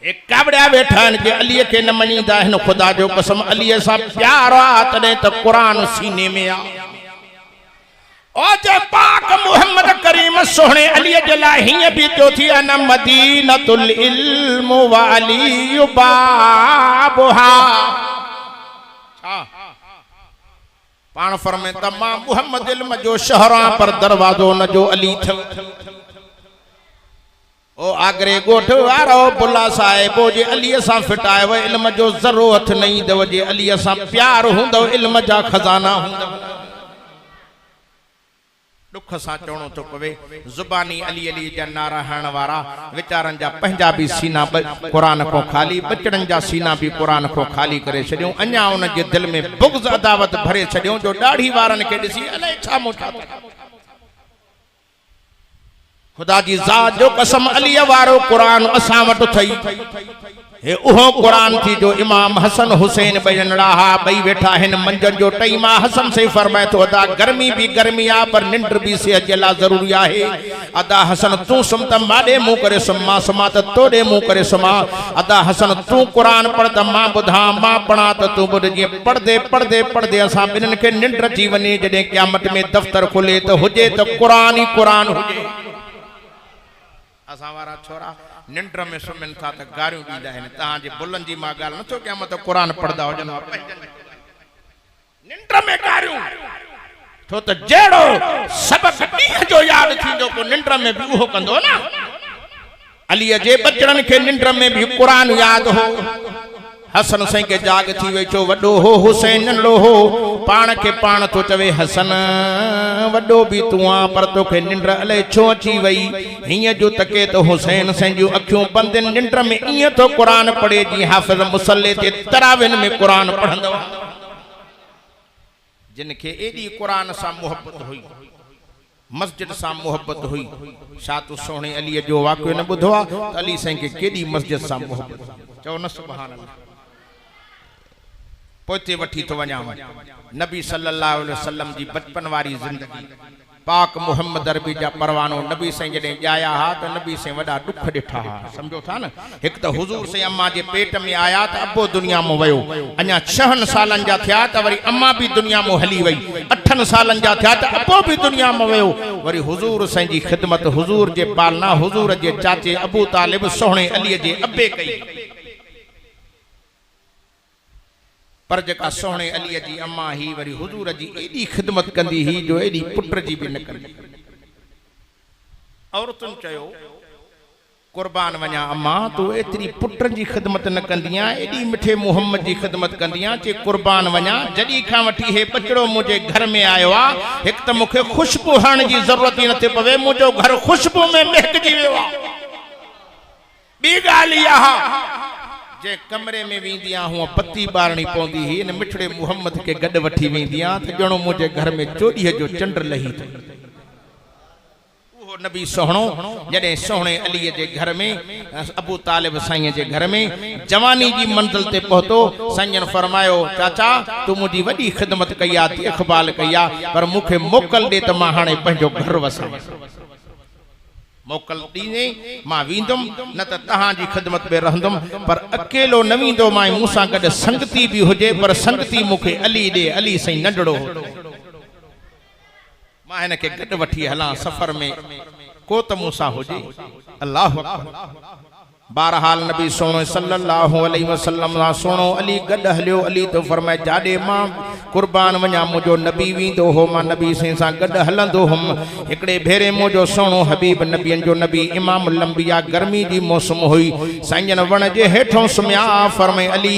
एक कावड़िया बैठा के अली के न मनीदा है खुदा जो कसम अली सा प्यार आ तने तो कुरान सीने में आ ओ जे पाक मुहम्मद करीम सोहणे अली जला हिय भी तो थी अन मदीनतुल इल्म व अली बाबहा पान फरमे तमाम मुहम्मद इल्म जो शहरा पर दरवाजो न जो अली थ ओ आगरे गोठ वारो बुला साहिब जे अली सां फिटायो इल्म जो ज़रूरत नहीं दव जे अली सां प्यार हुंदो इल्म जा खजाना हुंदो दुख सां चवणो तो पवे जुबानी अली अली जा नारा हण वारा विचारन जा पंजा भी सीना कुरान को खाली बचड़न जा सीना भी कुरान को खाली करे छडियो अन्या उन जे दिल में बुग़्ज़ अदावत भरे छडियो जो दाढ़ी वारन के दिसी अले छा मोटा खुदा जी ज़ात जो कसम अली वारो कुरान असां वटि थई हे उहो कुरान थी जो इमाम हसन हुसैन बजन रहा बई वेठा हिन मंजन जो टाइमा हसन से फरमाए तो अदा गर्मी भी गर्मी आ पर निंड भी सेहत जे ला जरूरी आहे अदा हसन तू सुम त माडे मुंह करे सुमा सुमा त तोडे मुंह करे सुमा अदा हसन तू कुरान पढ़ त मां बुधा मां पढ़ा त तू बुध जे पढ़दे पढ़दे पढ़दे असा बिनन के निंड जी वने जडे क़यामत में दफ्तर खुले तो हुजे तो कुरान ही कुरान हुजे असा वारा छोरा निंड्र में सुमिन था त गारियों दींदा है ता जे बुलन जी मा गाल न तो क्या मत कुरान पढ़दा हो जन निंड्र में गारियों तो त जेड़ो सबक डी जो याद थींदो को निंड्र में भी हो कंदो ना अली जे बचड़न के निंड्र में भी कुरान याद हो हसन से के जाग थी वेचो वडो हो हुसैन नंढो हो पान के पान तो चवे हसन वडो भी तू आ पर तो के निंद्र अले छो अची वई हिय जो तके तो हुसैन से जो अखियों बंद निंद्र में इय तो कुरान पढ़े जी हाफिज मुसल्ले ते तराविन में कुरान पढ़ंदो जिनके एडी कुरान सा मोहब्बत हुई मस्जिद सा मोहब्बत हुई शा तो सोने अली जो वाक़ियो न बुधो आ अली से के केडी मस्जिद सा मोहब्बत चो न सुभान अल्लाह पोते वठी तो वणा नबी सल्लल्लाहु अलैहि वसल्लम जी बचपन वारी जिंदगी पाक मोहम्मद अरबी जा परवानो नबी से जडे जाया हा तो नबी से वडा दुख दिठा हा समझो था न एक तो हुजूर से अम्मा जे पेट में आया तो अब्बो दुनिया में वयो अन्या 6 सालन जा थिया तो वरी अम्मा भी दुनिया में हली वई 8 सालन जा थिया तो अब्बो भी दुनिया में वयो वरी हुजूर से जी खिदमत हुजूर जे पालना हुजूर जे चाचे अबू तालिब सोहणे अली जे अब्बे कई पर जका सोहणे अली जी अम्मा ही वरी हुजूर जी एडी खिदमत कंदी ही जो एडी पुत्र जी भी न कंदी औरतुन चयो कुर्बान वणा अम्मा तू एतरी पुत्र जी खिदमत न कंदिया एडी मिठे मोहम्मद जी खिदमत कंदिया चे कुर्बान वणा जडी खा वठी हे बचड़ो मुझे घर में आयो आ एक त मुखे खुशबू हण जी जरूरत ही न थे पवे मुझो घर खुशबू में महकजी वियो आ बी गाली आ जे कमरे में वींदिया हुआ पत्ती बारणी पौंदी ही इन मिठड़े मोहम्मद के गड वठी वींदिया त जणो मुझे घर में चोडीह जो चंद्र लही थो वो नबी सोहणो जडे सोहणे अली जे घर में अबू तालिब साईं जे घर में जवानी जी मंजिल ते पहुतो साईं फरमायो चाचा तू मुजी वडी खिदमत कया थी इकबाल कया पर मुखे मोकल दे त मां हाने पंजो घर वसा मोकल दीने मां वींदुम न त तहां जी खिदमत में रहंदुम पर अकेलो न वींदो मां मूंसा गड संगती भी हुजे पर संगती मुखे अली दे अली सही नंढड़ो मां हिन के गड वठी हला सफर में को त मूंसा हुजे अल्लाह अकबर बहरहाल नबी सोनो सल्लल्लाहु अलैहि वसल्लम ला सोनो अली गड हलियो अली तो फरमाए जाडे मां कुर्बान वणा मुजो नबी वींदो हो मां नबी से सा गड हलंदो हम एकड़े भेरे मुजो सोनो हबीब नबियन जो नबी इमाम लंबिया गर्मी दी मौसम हुई साईं वण जे हेठों सुम्या फरमाए अली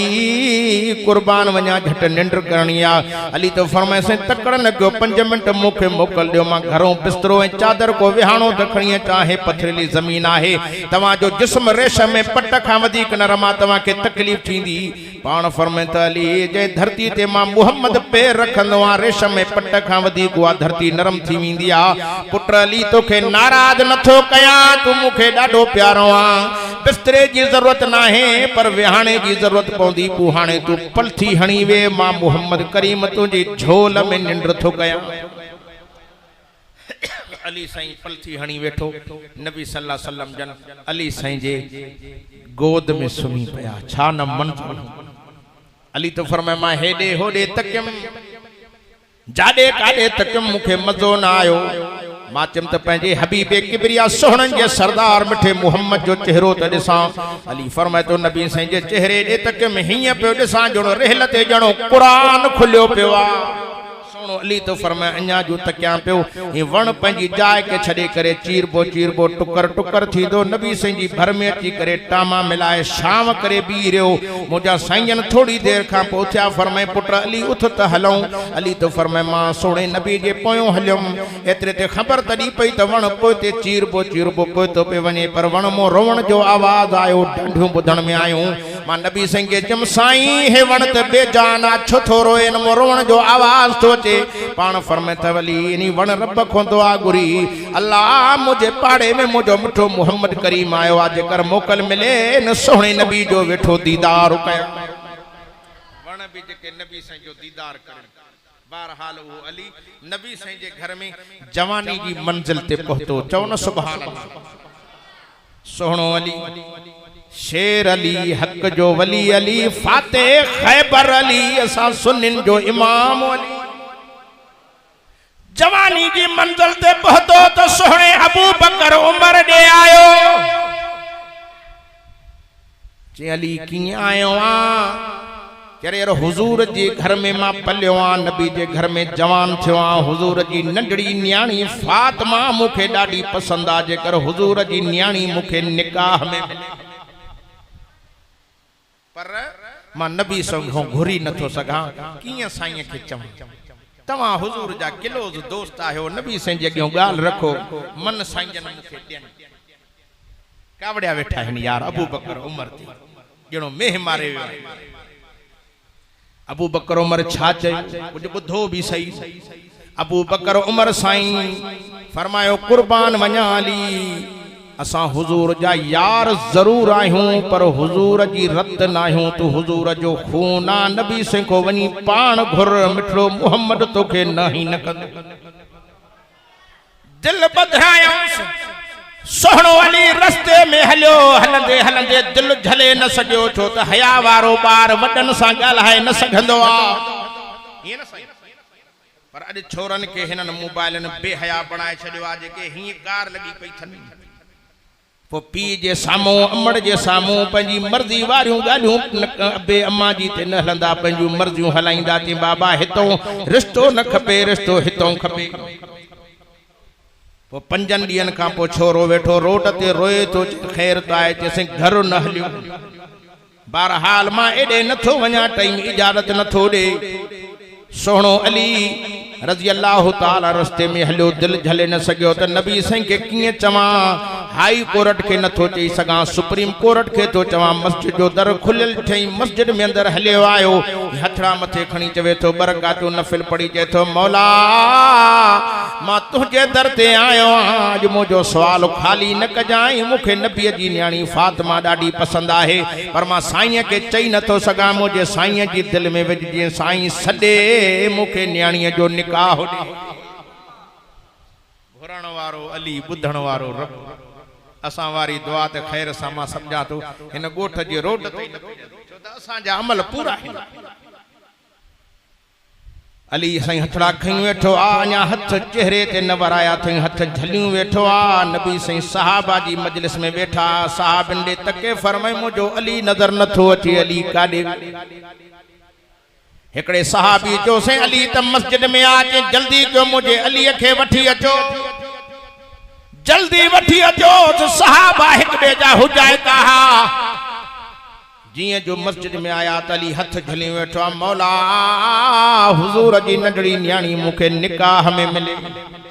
कुर्बान वणा झट निंड करनिया अली तो फरमाए से तकड़ न गयो 5 मिनट मुखे मोकल दियो मां घरों बिस्तरो ए चादर को विहाणो दखणी चाहे पथरीली जमीन आहे तवा जो जिस्म रेश में पट खां वधीक न रमा तवा के तकलीफ थींदी पाण फरमाए त अली जे धरती ते मां मोहम्मद पैर रखंदो आ रेशम में पट खां वधीक उहा धरती नरम थी वेंदी आ पुत्र अली तोखे नाराज नथो कया तू मुखे ॾाढो प्यारो आ बिस्तरे जी जरूरत ना है पर विहाणे जी जरूरत पौंदी पू हाणे तू पलथी हणी वे मां मोहम्मद करीम तुझी झोल में निंड थो कया अली साईं पलथी हणी वेठो नबी सल्लल्लाहु अलैहि वसल्लम जन अली साईं जे गोद में सुमी पया छा न मन अली तो फरमाए मां हेडे होडे तकम जाडे काडे तकम मुखे मजो ना आयो मां चम त पंहिंजे हबीबे किबरिया सोहणन जे सरदार मिठे मोहम्मद जो चेहरो त ॾिसां अली फरमाए तो नबी साईं जे चेहरे ॾे तक में हीअं पियो ॾिसां जणो रहल ते जणो क़ुरान खुलियो पियो आ अली तो फरमाए अञा जो तकिया पियो ये वण पंहिंजी जाइ के छॾे करे चीरबो टुकर टुकर थी दो नबी साईं जी भर में अची करे टामा मिलाए शाम करे बी रहियो मुंहिंजा साईं थोड़ी देर खां पोइ थिया फरमाए पुट अली उथ त हलूं अली तो फरमाए मां सोणे नबी जे पोयों हलियुमि एतिरे ते ख़बर तॾी पई त वण पोइ ते चीरबो पोइ तो पे वञे पर वण मो रोवण जो आवाज़ आयो ॾंढियूं ॿुधण में आयूं मां नबी साईं खे चयमि साईं हे वण त बेजान आहे छो थो रोए इन मो रोवण जो आवाज़ थो अचे पाण फरमाए त वली इन वण रब खों दुआ घुरी अल्लाह मुंहिंजे पाड़े में मुंहिंजो मिठो मुहम्मद करीम आयो आहे जेकर मोकल मिले न सोहणे नबी जो वेठो दीदार कयो वण बि जेके नबी साईं जो दीदार करनि बहरहाल वो अली नबी साईं जे घर में जवानी की मंजिल ते पहुतो चओ न सुभान अल्लाह सोहणो अली शेर अली हक जो वली अली फातिह खैबर अली असा सुन्निन जो इमाम अली जवानी की मंजिल ते पहुतो तो सोहणे अबू बकर उमर दे आयो जे अली कीअं आयो आ चरे हुजूर जे घर में मां पलियो आ नबी जे घर में जवान थियो आ हुजूर जी नंढड़ी न्याणी फातिमा मुखे ॾाढी पसंद आ जेकर हुजूर जी न्याणी मुखे निकाह में पर मां नबी संगो घुरी नथो सघां कीअं साईं खे चवां तव्हां हुजूर जा किलोज दोस्त आहियो नबी साईं जे अॻियां ॻाल्हि रखो मन साईं जन मुखे ॾियनि कावड़िया वेठा आहिनि यार अबू बकर उमर थी ॼणो मेह मारे वियो अबू बकर उमर छा चयो कुछ ॿुधो भी सही अबू बकर उमर साईं फरमायो कुर्बान वञा अली असां हुजूर जा यार जरूर आहियूं पर हुजूर जी रत न आहियूं तू हुजूर जो खून आ नबी साईं को वञी पाण घुर मिठो मुहम्मद तोखे न ही न कंदो दिल ॿधायऊंसि सोहणो अली रस्ते में हलियो हलंदे हलंदे दिल झले न सघियो छो त हया वारो ॿार वॾनि सां ॻाल्हाए न सघंदो आहे पर अॼु छोरनि खे हिननि मोबाइलनि बेहया बणाए छॾियो आहे जेके हीअं कार लॻी पई अथनि पोइ पीउ जे साम्हूं अमड़ जे साम्हूं पंहिंजी मर्ज़ी वारियूं ॻाल्हियूं अबे अम्मा जी ते न हलंदा पंहिंजूं मर्ज़ियूं हलाईंदा चई बाबा हितों रिश्तो न खपे रिश्तो हितों खपे पोइ 5 ॾींहंनि खां पोइ छोरो वेठो रोड ते रोए थो ख़ैर त आहे चइसि घर न हलियो बहरहाल मां एॾे नथो वञा टाइम इजाज़त नथो ॾे सोहणो अली रज़ी अल्लाह ताला रस्ते में हलियो दिल झले न सघियो त नबी साईं खे कीअं चवां हाई कोर्ट खे नथो चई सघां सुप्रीम कोर्ट खे थो चवां मस्जिद जो दर खुलियल ठही मस्जिद में अंदर हलियो आयो हथड़ा मथे खणी चवे थो बरकातो नफिल पढ़ी चए थो मौला मां तुझे दर ते आयो आज मुझो सवाल खाली न कजाई मुखे नबी जी न्याणी फातिमा ॾाढी पसंद आहे पर मां साईं के चई नथो सघां मुझे साईं जी दिल में विझ जीअं साईं सॾे मुखे न्याणीअ जो निकाह ॾे घुरण वारो अली ॿुधण वारो रब असां वारी दुआ ते ख़ैर सां मां सम्झां थो हिन ॻोठ जे रोड ते छो त असांजा अमल पूरा आहिनि अली साईं हथड़ा खई वेठो आ अञा हथ चेहरे ते न वराया अथई हथ झलियूं वेठो आ नबी साईं सहाबा जी मजलिस में वेठा साहबनि ॾे तके फरमाए मुंहिंजो अली नज़र नथो अचे अली काॾे हिकिड़े सहाबी जो से अली त मस्जिद में आ के जल्दी कयो मुझे अली खे वठी अचो जल्दी वठी अचो तो सहाबा हिक ॿिए जा हुजाइता जिए जो मस्जिद में आया त अली हथ झली वेठो मौला हुजूर जी नंढड़ी न्याणी मुखे निकाह में मिले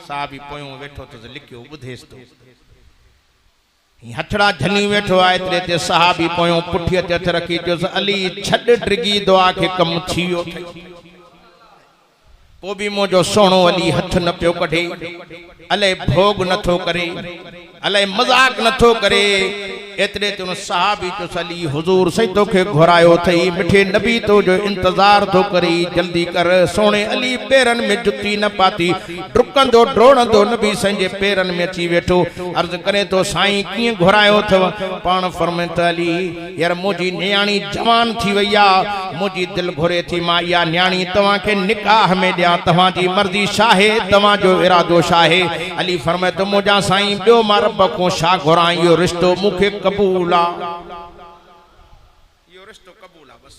साहबी पोयों वेठो त लिखियो ॿुधेस तो हथड़ा झली वेठो आहे एतिरे ते सहाबी पोयों पुठीअ ते हथ रखी चयोसि अली छॾ डिगी दुआ खे कम थी वियो पोइ बि मुंहिंजो सोहणो अली हथ न पियो कढे अलाए भोग नथो करे अलाए मजाक नथो करे एतिरे ते उन सहाबी चयोसि अली हुजूर सही तोखे घुरायो अथई मिठे नबी तो जो इंतज़ार थो करी जल्दी कर सोणे अली पेरनि में जुती न पाती डुकंदो डोड़ंदो नबी साईं जे पेरनि में अची वेठो अर्ज़ करे तो साईं कीअं घुरायो अथव पाण फरमाए त अली यार मुंहिंजी न्याणी जवान थी वई आहे मुंहिंजी दिलि घुरे थी मां इहा न्याणी तव्हांखे निकाह में ॾियां तव्हांजी मर्ज़ी छा आहे तव्हांजो इरादो छा आहे अली फरमाए त मुंहिंजा साईं ॿियो मां रब खां छा घुरां इहो रिश्तो मूंखे कबूल आ यो रिश्तो कबूल आ बस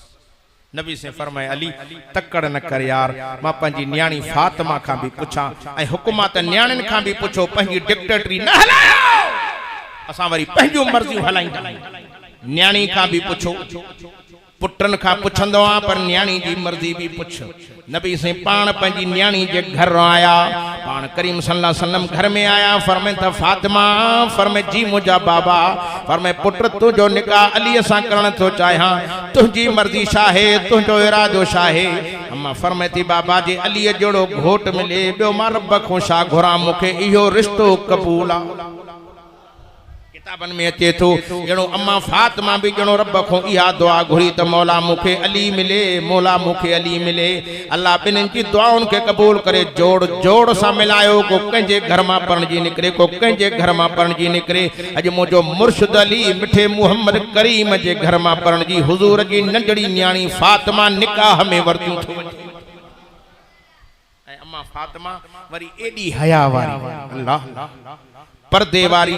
नबी से फरमाए अली तकड़ न कर यार, मां पंहिंजी न्याणी फातिमा खां भी पुछां ऐं हुकुमा त न्याणियुनि खां भी पुछो, पंहिंजी डिक्टेटरी न हलायो, असां वरी पंहिंजूं मर्ज़ियूं हलाईंदा। न्याणी खां भी पुछो, पुटन खां पुछंदो आ पर न्याणी जी मर्ज़ी भी पुछ। नबी से पान पंहिंजी न्याणी जे घर आया, पान करीम सल्लल्लाहु अलैहि वसल्लम घर में आया। फरमाए त फातिमा, फरमाए जी मुंहिंजा बाबा, फरमाए पुट तुंहिंजो निकाह अलीअ सां करण थो चाहियां, तुंहिंजी मर्ज़ी छा आहे, तुंहिंजो इरादो छा आहे। अम्मा फरमाए थी बाबा जी अलीअ जहिड़ो घोट मिले ॿियो मां रब खां छा घुरां, मूंखे इहो रिश्तो क़बूल आहे। किताबन में अचे थो जणो अम्मा फातिमा भी जणो रब को इहा दुआ घुरी त मौला मूंखे अली मिले, मौला मूंखे अली मिले। अल्लाह बिन्हिनि जी दुआउनि खे क़बूल करे जोड़ जोड़ सां मिलायो। को कंहिंजे घर मां परणजी निकिरे, को कंहिंजे घर मां परणजी निकिरे। अॼु मुंहिंजो मुर्शिद अली मिठे मुहम्मद करीम जे घर मां परणजी हुजूर जी नंढड़ी न्याणी फातिमा निकाह में वरतियूं थो वञे। ऐं अम्मा फातिमा वरी एडी हया वारी, अल्लाह पर्दे वारी।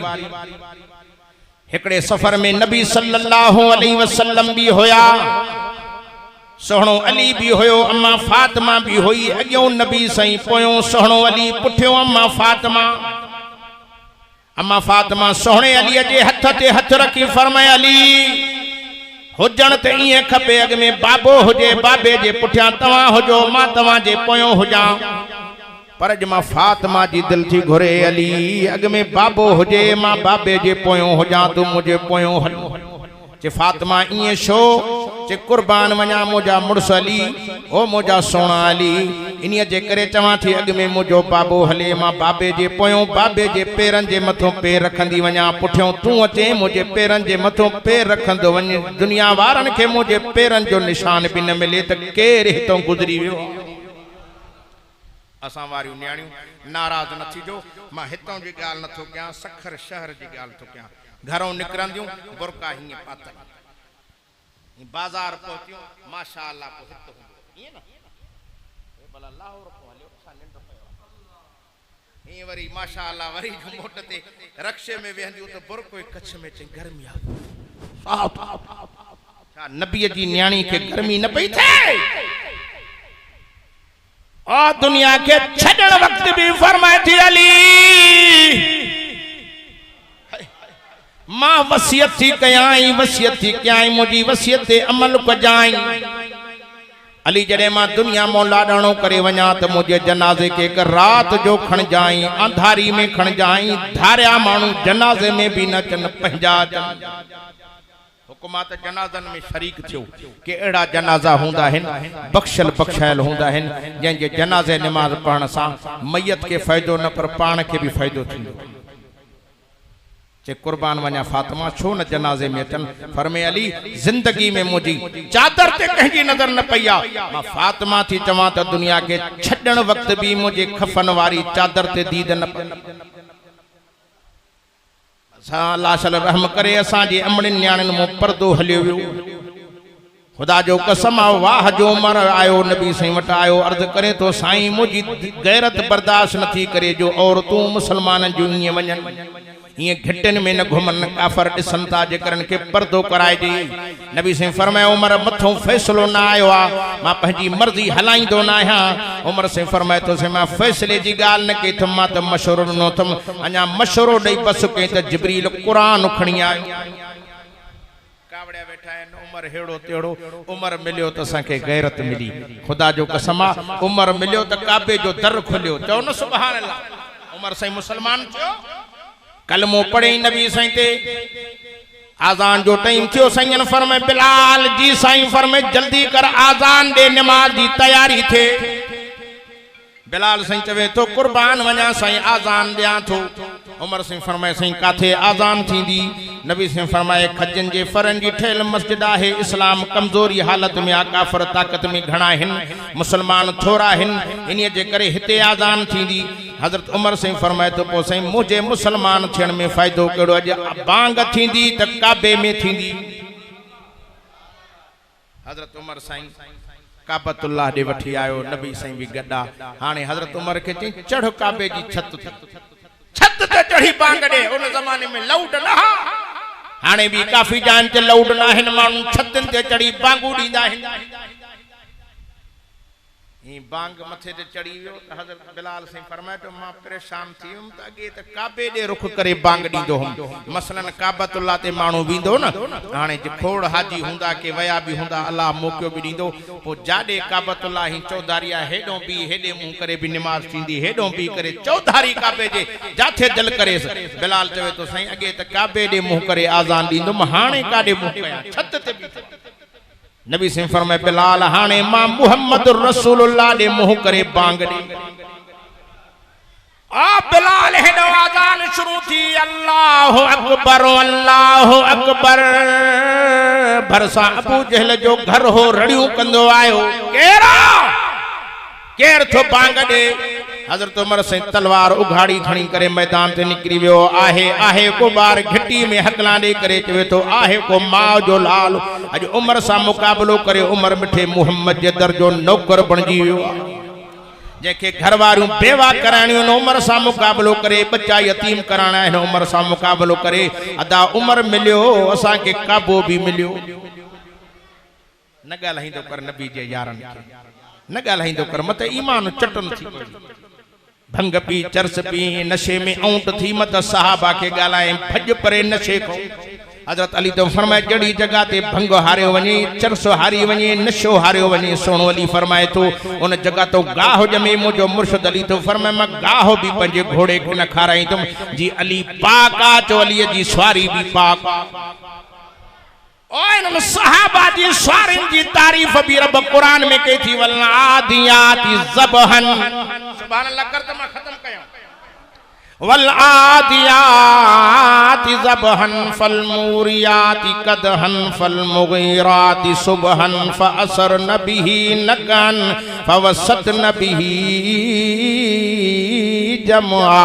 हिकड़े सफर में नबी सल्लल्लाहु अलैहि वसल्लम भी होया, सोहणो अली भी होयो, अम्मा फातिमा भी हुई। अॻियों नबी सही पोयों सोहणो अली, पुठियों अम्मा फातिमा। अम्मा फातिमा सोहणे अली जे हथ ते हथ रखी फरमाए अली हुजण त ईअं खपे, अॻ में बाबो हुजे, बाबे जे पुठियां तव्हां हुजो, मां तव्हां जे पोयों हुजां। पर अॼु मां फातिमा जी दिल थी घुरे अली अॻ में बाबो हुजे, मां बाबे जे पोयों हुजां, तूं मुंहिंजे पोयों हल। चे फातिमा ईअं छो, चे कुर्बान वञा मुंहिंजा मुड़ुस अली, ओ मुंहिंजा सोना अली, इन्हीअ जे करे चवां थी अॻ में मुंहिंजो बाबो हले, मां बाबे जे पोयों बाबे जे पेरनि जे मथों पेर रखंदी वञा, पुठियों तूं अचे मुंहिंजे पेरनि जे मथों पेर रखंदो वञ। दुनिया वारनि खे मुंहिंजे पेरनि जो निशान बि न मिले त केरु हितों गुज़री वियो। असां वारियूं न्याणियूं नाराज़ न थीजो, मां हितों जी ॻाल्हि नथो कयां, सखर शहर जी ॻाल्हि थो कयां। घरों निकिरंदियूं बुरका हीअं पातल, बाज़ार पहुतियूं माशाअल्लाह को हित हूंदो ईअं न, भला लाहौर को हलियो छा निंड पयो ईअं वरी माशाअल्लाह वरी मोट ते रक्शे में वेहंदियूं त बुरको कच्छ में चई गर्मी आहे। छा नबीअ जी न्याणी खे गर्मी न पई थिए? और दुनिया के छड़न वक्त भी फरमाए थी अली मां वसियत थी कयाई, वसियत थी कयाई, मुझी वसियत ते अमल कजाई। अली जडे मां दुनिया मो लाडाणो करे वञा त मुझे जनाजे के एक रात जो खण जाई, अंधारी में खण जाई, धारिया मानू जनाजे में भी न चन पंहिंजा हुकुमात जनाज़न में शरीक थियो कि एड़ा जनाजा हुंदा हन बख्शल बख्शायल हुंदा हन जंहिंजे जनाजे नमाज पढ़ण सां मैयत के फ़ायदो न पर पाण के भी फ़ायदो थींदो। चे कुर्बान वञा फातिमा छो न जनाजे में अचन। फरमे अली जिंदगी में मुझी चादर ते कंहिंजी नज़र न पई आ, मां फातिमा थी चवां त दुनिया के छॾण वक्त भी मुझे खफन वारी चादर ते दीद न पई। अल्लाह शल रहम करे असांजे अमड़िन न्याणियुनि मो पर्दो हलियो वियो। खुदा जो कसम वाह जो उमर आयो नबी साईं वटि आयो, अर्ज़ करे तो साईं मुझी गैरत बर्दाश्त न थी करे जो औरतूं मुसलमाननि जूं ईअं वञनि, ईअं घिटनि में न घुमनि, काफ़र ॾिसनि था जेकरनि खे पर्दो कराइजे। नबी साईं फरमायो उमर मथों फ़ैसिलो न आयो आहे, मां पंहिंजी मर्ज़ी हलाईंदो न आहियां। उमर साईं फरमाए थो से मां फ़ैसिले जी ॻाल्हि न कई अथमि, मां त मशवरो ॾिनो अथमि, अञा मशवरो ॾेई बसि कई त जिब्रील क़ुरान खणी आयो। कावड़िया वेठा आहिनि, उमर हेड़ो तेड़ो, उमर मिलियो त असांखे गैरत मिली। खुदा जो कसम आहे उमर मिलियो त काबे जो दर खुलियो। चओ न सुभान अल्लाह, उमर साईं मुसलमान थियो, कलमो पढ़े नबी साईं ते। आज़ान जो टाइम थियो, साईं फरमाए बिलाल जी साईं फरमाए जल्दी कर आज़ान दे, नमाज की तैयारी थे। बिलाल साईं चवे तो कुर्बान वञा साईं आज़ान दियां थो। उमर साईं फरमाए साईं काथे आज़ान थींदी? नबी साईं फरमाए खजन जे फरन जी ठहियल मस्जिद आहे, इस्लाम कमजोरी हालत में आ, काफ़र ताकत में घणा आहिनि, मुसलमान थोड़ा आहिनि, इन्हीअ जे करे हिते आज़ान थींदी। हज़रत उमर साईं फरमाए तो पो साईं मुझे मुसलमान थियण में फ़ाइदो कहिड़ो? अॼु बांग थींदी त काबे में थींदी। हज़रत उमर साईं काबतुल्लाह ॾे वठी आयो, नबी साईं भी गॾा। हाणे हज़रत उमर खे चई चढ़ काबे जी छत ते, छत ते चढ़ी बांग ॾे। उन ज़माने में लाउड न हा, हाणे भी काफ़ी जान ते लाउड न आहिनि, माण्हू छतनि ते चढ़ी बांगू ॾींदा आहिनि। बांग मथे ते चढ़ी वियो त हज़रत बिलाल से फरमाए तो मां परेशान थी हुम त अगे त काबे दे रुख करे बांग दींदो हुम मसलन काबतुल्लाह ते मानू बींदो न हाने खोड़ हाजी हुंदा के वया भी हुंदा अल्लाह मौको भी दींदो पो जाडे काबतुल्लाह ही चौधारिया हेडो भी हेडे मुंह करे भी नमाज थींदी हेडो भी करे चौधारी काबे जे जाथे दिल करे बिलाल चवे तो सही अगे त काबे दे मुंह करे आजान दींदो हाने काडे मुंह कया छत ते भी नबी से फरमाए बिलाल हाने मां मुहम्मद रसूलुल्लाह दे मुंह करे बांग दे आ बिलाल हेडो आजान शुरू थी अल्लाह अकबर भरसा अबू जहल जो घर हो रड़ियों कंदो आयो केरा केर थो बांग दे हजरत उमर से तलवार उघाड़ी खणी करे मैदान ते निकरी वियो आहे को बार घिटी में हकला दे करे चवे तो आहे को मां जो लाल अज उमर सा मुकाबलो करे उमर मिठे मोहम्मद जे दर्जो नौकर बनजी वियो जेके घर वारू बेवा कराणी न उमर सा मुकाबलो करे बच्चा यतीम कराना है उमर सा मुकाबलो करे अदा उमर मिलियो असा के काबो भी मिलियो न गालहिंदो कर नबी जे यारन न गालहिंदो कर मत ईमान चटन थी भंग पी चरस पी नशे में औंट थी मत सहाबा के गालाए भज परे नशे को हजरत अली तो फरमाए जड़ी जगह ते भंग हारियो वनी चरस हारी वनी नशो हारियो वनी सोनो अली फरमाए तो उन जगह तो गाहो जमे मुजो मुर्शिद अली तो फरमाए मैं गाहो भी पंजे घोड़े के न खाराई तुम जी अली पाका चो अली जी सवारी भी पाक ओए इन सहाबा जी सवारिन जी तारीफ भी रब कुरान में कही थी वल आदियाति ज़बहन सुभान अल्लाह कर तो मैं खत्म कया वल आदियाति ज़बहन फल मूरियाति कदहन फल मुगीराति सुबहन फअसर नबिही नकन फवसत नबिही जमा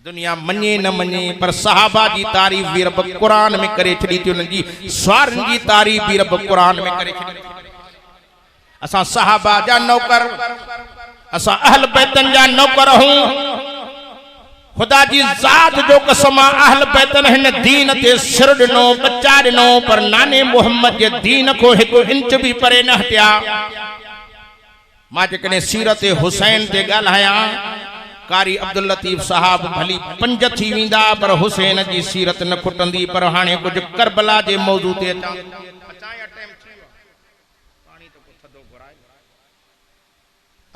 दुनिया मने न मने पर सहाबा जी तारीफ भी रब कुरान में करे छड़ी थी उन जी स्वारन जी तारीफ भी रब कुरान में करे छड़ी असा सहाबा जा नौकर असा अहल बैतन जा नौकर हूं खुदा जी जात जो कसम अहल बैतन हिन दीन ते सिर ॾिनो बच्चा ॾिनो पर नाने मोहम्मद जे दीन को एक इंच भी परे न हटिया मां जेकॾहिं सीरत हुसैन ते ॻाल्हायां कारी अब्दुल लतीफ साहब भली पंज थी विंदा पर हुसैन जी सीरत न खुटंदी पर हाने कुछ करबला जे मौजू ते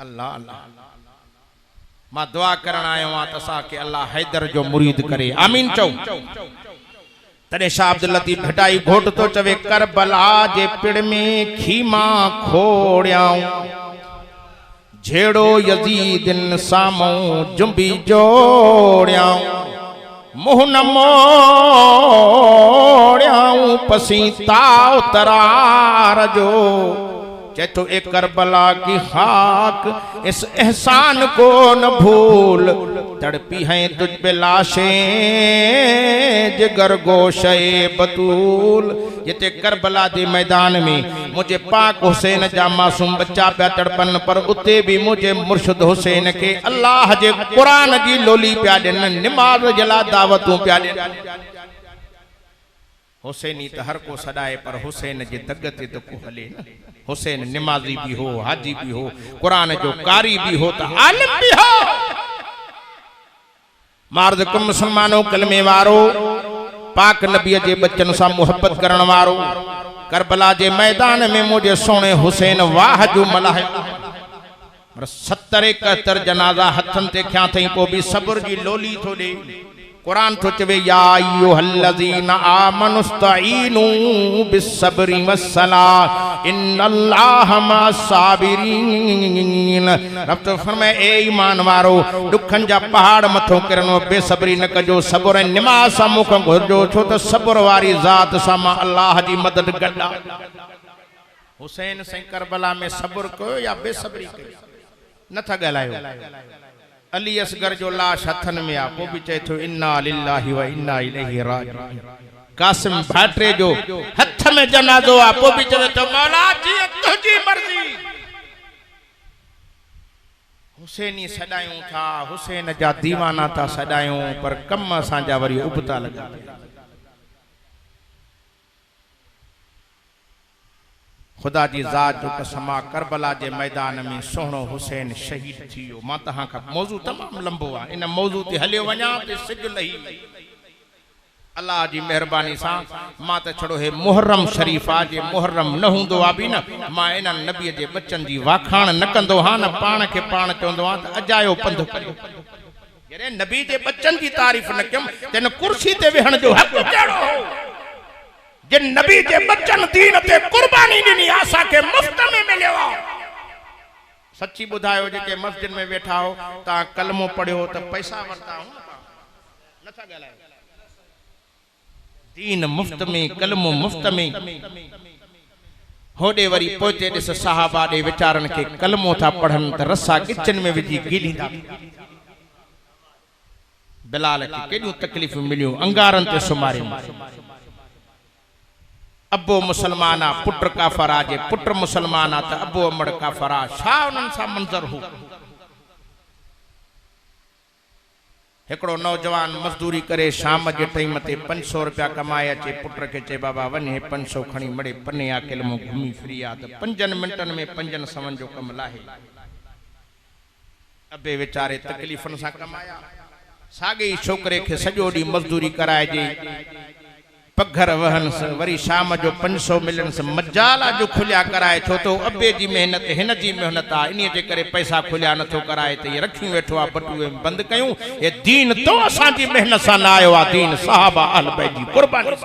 अल्लाह अल्लाह मां दुआ करण आयो आ तसा के अल्लाह हैदर जो मुरीद करे आमीन चौ तने शाह अब्दुल लतीफ भटाई घोट तो चवे करबला जे पिड़ में खीमा खोड़ियाऊं झेड़ो यजीदिन सामो जुंबी जोड़ियाऊं मुँह न मोड़ियाऊं पसी ताव तरार जो चेतो ए करबला की खाक इस एहसान को न भूल तड़पी हैं तुझ पे लाशें जिगर गोशे बतूल जिते करबला दे मैदान में मुझे पाक हुसैन जा मासूम बच्चा पिया तड़पन पर उते भी मुझे मुर्शिद हुसैन के अल्लाह जे कुरान जी लोली पिया ॾिन निमाज़ जला दावतूं पिया ॾिन हुसैनी तो हर को सदाए पर हुसैन जे दग ते तो को हले न हुसैन निमाजी भी हो हाजी भी हो कुरान जो कारी भी हो तो आलिम भी हो मार्द कुम मुसलमानों कलमे वारो पाक नबी जे बच्चन सा मोहब्बत करण वारो करबला जे मैदान में मुझे सोने हुसैन वाह जो मलाह 70 71 जनाजा हथन ते खया थई पो भी सब्र जी लोली थो दे कुरान तो चवे या अय्युहल्लज़ीना आमनुस्तईनु बिस्सब्रि वस्सलाह इन्नल्लाह मस्साबिरीन रब तो फरमाए ए ईमान वारो दुखन जा पहाड़ मथो करनो बेसब्री न कजो सब्र निमाज सा मुख घुरजो छो तो सब्र वारी जात सा मां अल्लाह जी मदद गड्डा हुसैन से करबला में सब्र को या बेसब्री को न था गलायो अली असगर जो लाश हथन में आ वो भी चए थो इन्ना लिल्लाहि व इन्ना इलैहि राजिऊन कासिम भाटरे जो हथ में जनाजो आ वो भी चए तो मौला जी तुझी मर्जी हुसैनी सदायूं था हुसैन जा दीवाना था सदायूं पर कम असा जा वरी उबता लगा खुदा जी ज़ात जो कसमा करबला जे मैदान में सोहणो हुसैन शहीद थी वियो। मां तहां खां मौज़ू तमाम लंबो आहे, इन मौज़ू ते हलियो वञा ते सिज लही अल्लाह जी मेहरबानी सां मां त छड़ो हे मुहर्रम शरीफ आ जे मुहर्रम न हूंदो आ बि न मां इन्हनि नबीअ जे बचन जी वाखाण न कंदो हा न पाण खे पाण चवंदो हा त अजायो पंध करियो। जॾहिं नबी जे बचन जी तारीफ़ न कयमि त इन कुर्सी ते वेहण जो हक़ कहिड़ो हो? जिन नबी जे बचन दीन ते कुर्बानी ॾिनी असांखे मुफ्त में मिलियो आहे। सची ॿुधायो जेके मस्जिद में वेठा हो तव्हां कलमो पढ़ियो त पैसा वरिता हो नथा ॻाल्हायो। दीन मुफ्त में, कलमो मुफ्त में। होॾे वरी पोइते ॾिस सहाबा ॾे वीचारनि खे कलमो था पढ़नि त रसा किचन में विझी गीलींदा। बिलाल खे केॾियूं तकलीफ़ूं मिलियूं, अंगारनि ते सुम्हारियूं। अबो मुसलमान आ, पुट काफ़र आ, जे पुट मुसलमान आ त अबो अमड़ काफ़र आ। छा उन्हनि सां मंज़र हो? हिकिड़ो नौजवान मजदूरी करे शाम जे टाइम ते 500 रुपया कमाए अचे, पुट खे चए बाबा वञे 500 खणी मड़े पने आ किलमो घुमी फिरी आ त 5 मिंटनि में 5 सवन जो कम लाहे। अबे वीचारे तकलीफ़ुनि सां कमाया। साॻे छोकिरे खे सॼो ॾींहुं मजदूरी कराइजे, पघर वहनस, वरी शाम जो 500 मिलनस, मजाला जो खुलिया कराए। छो तो अबे जी मेहनत हिन जी मेहनत आ, इन जे करे पैसा खुलिया नथो कराए त ये रखी वेठो आ बटुए बंद कयूं। ये दीन तो असां जी मेहनत सां न आयो आ, दीन साहबा अहल बैत जी कुर्बानी।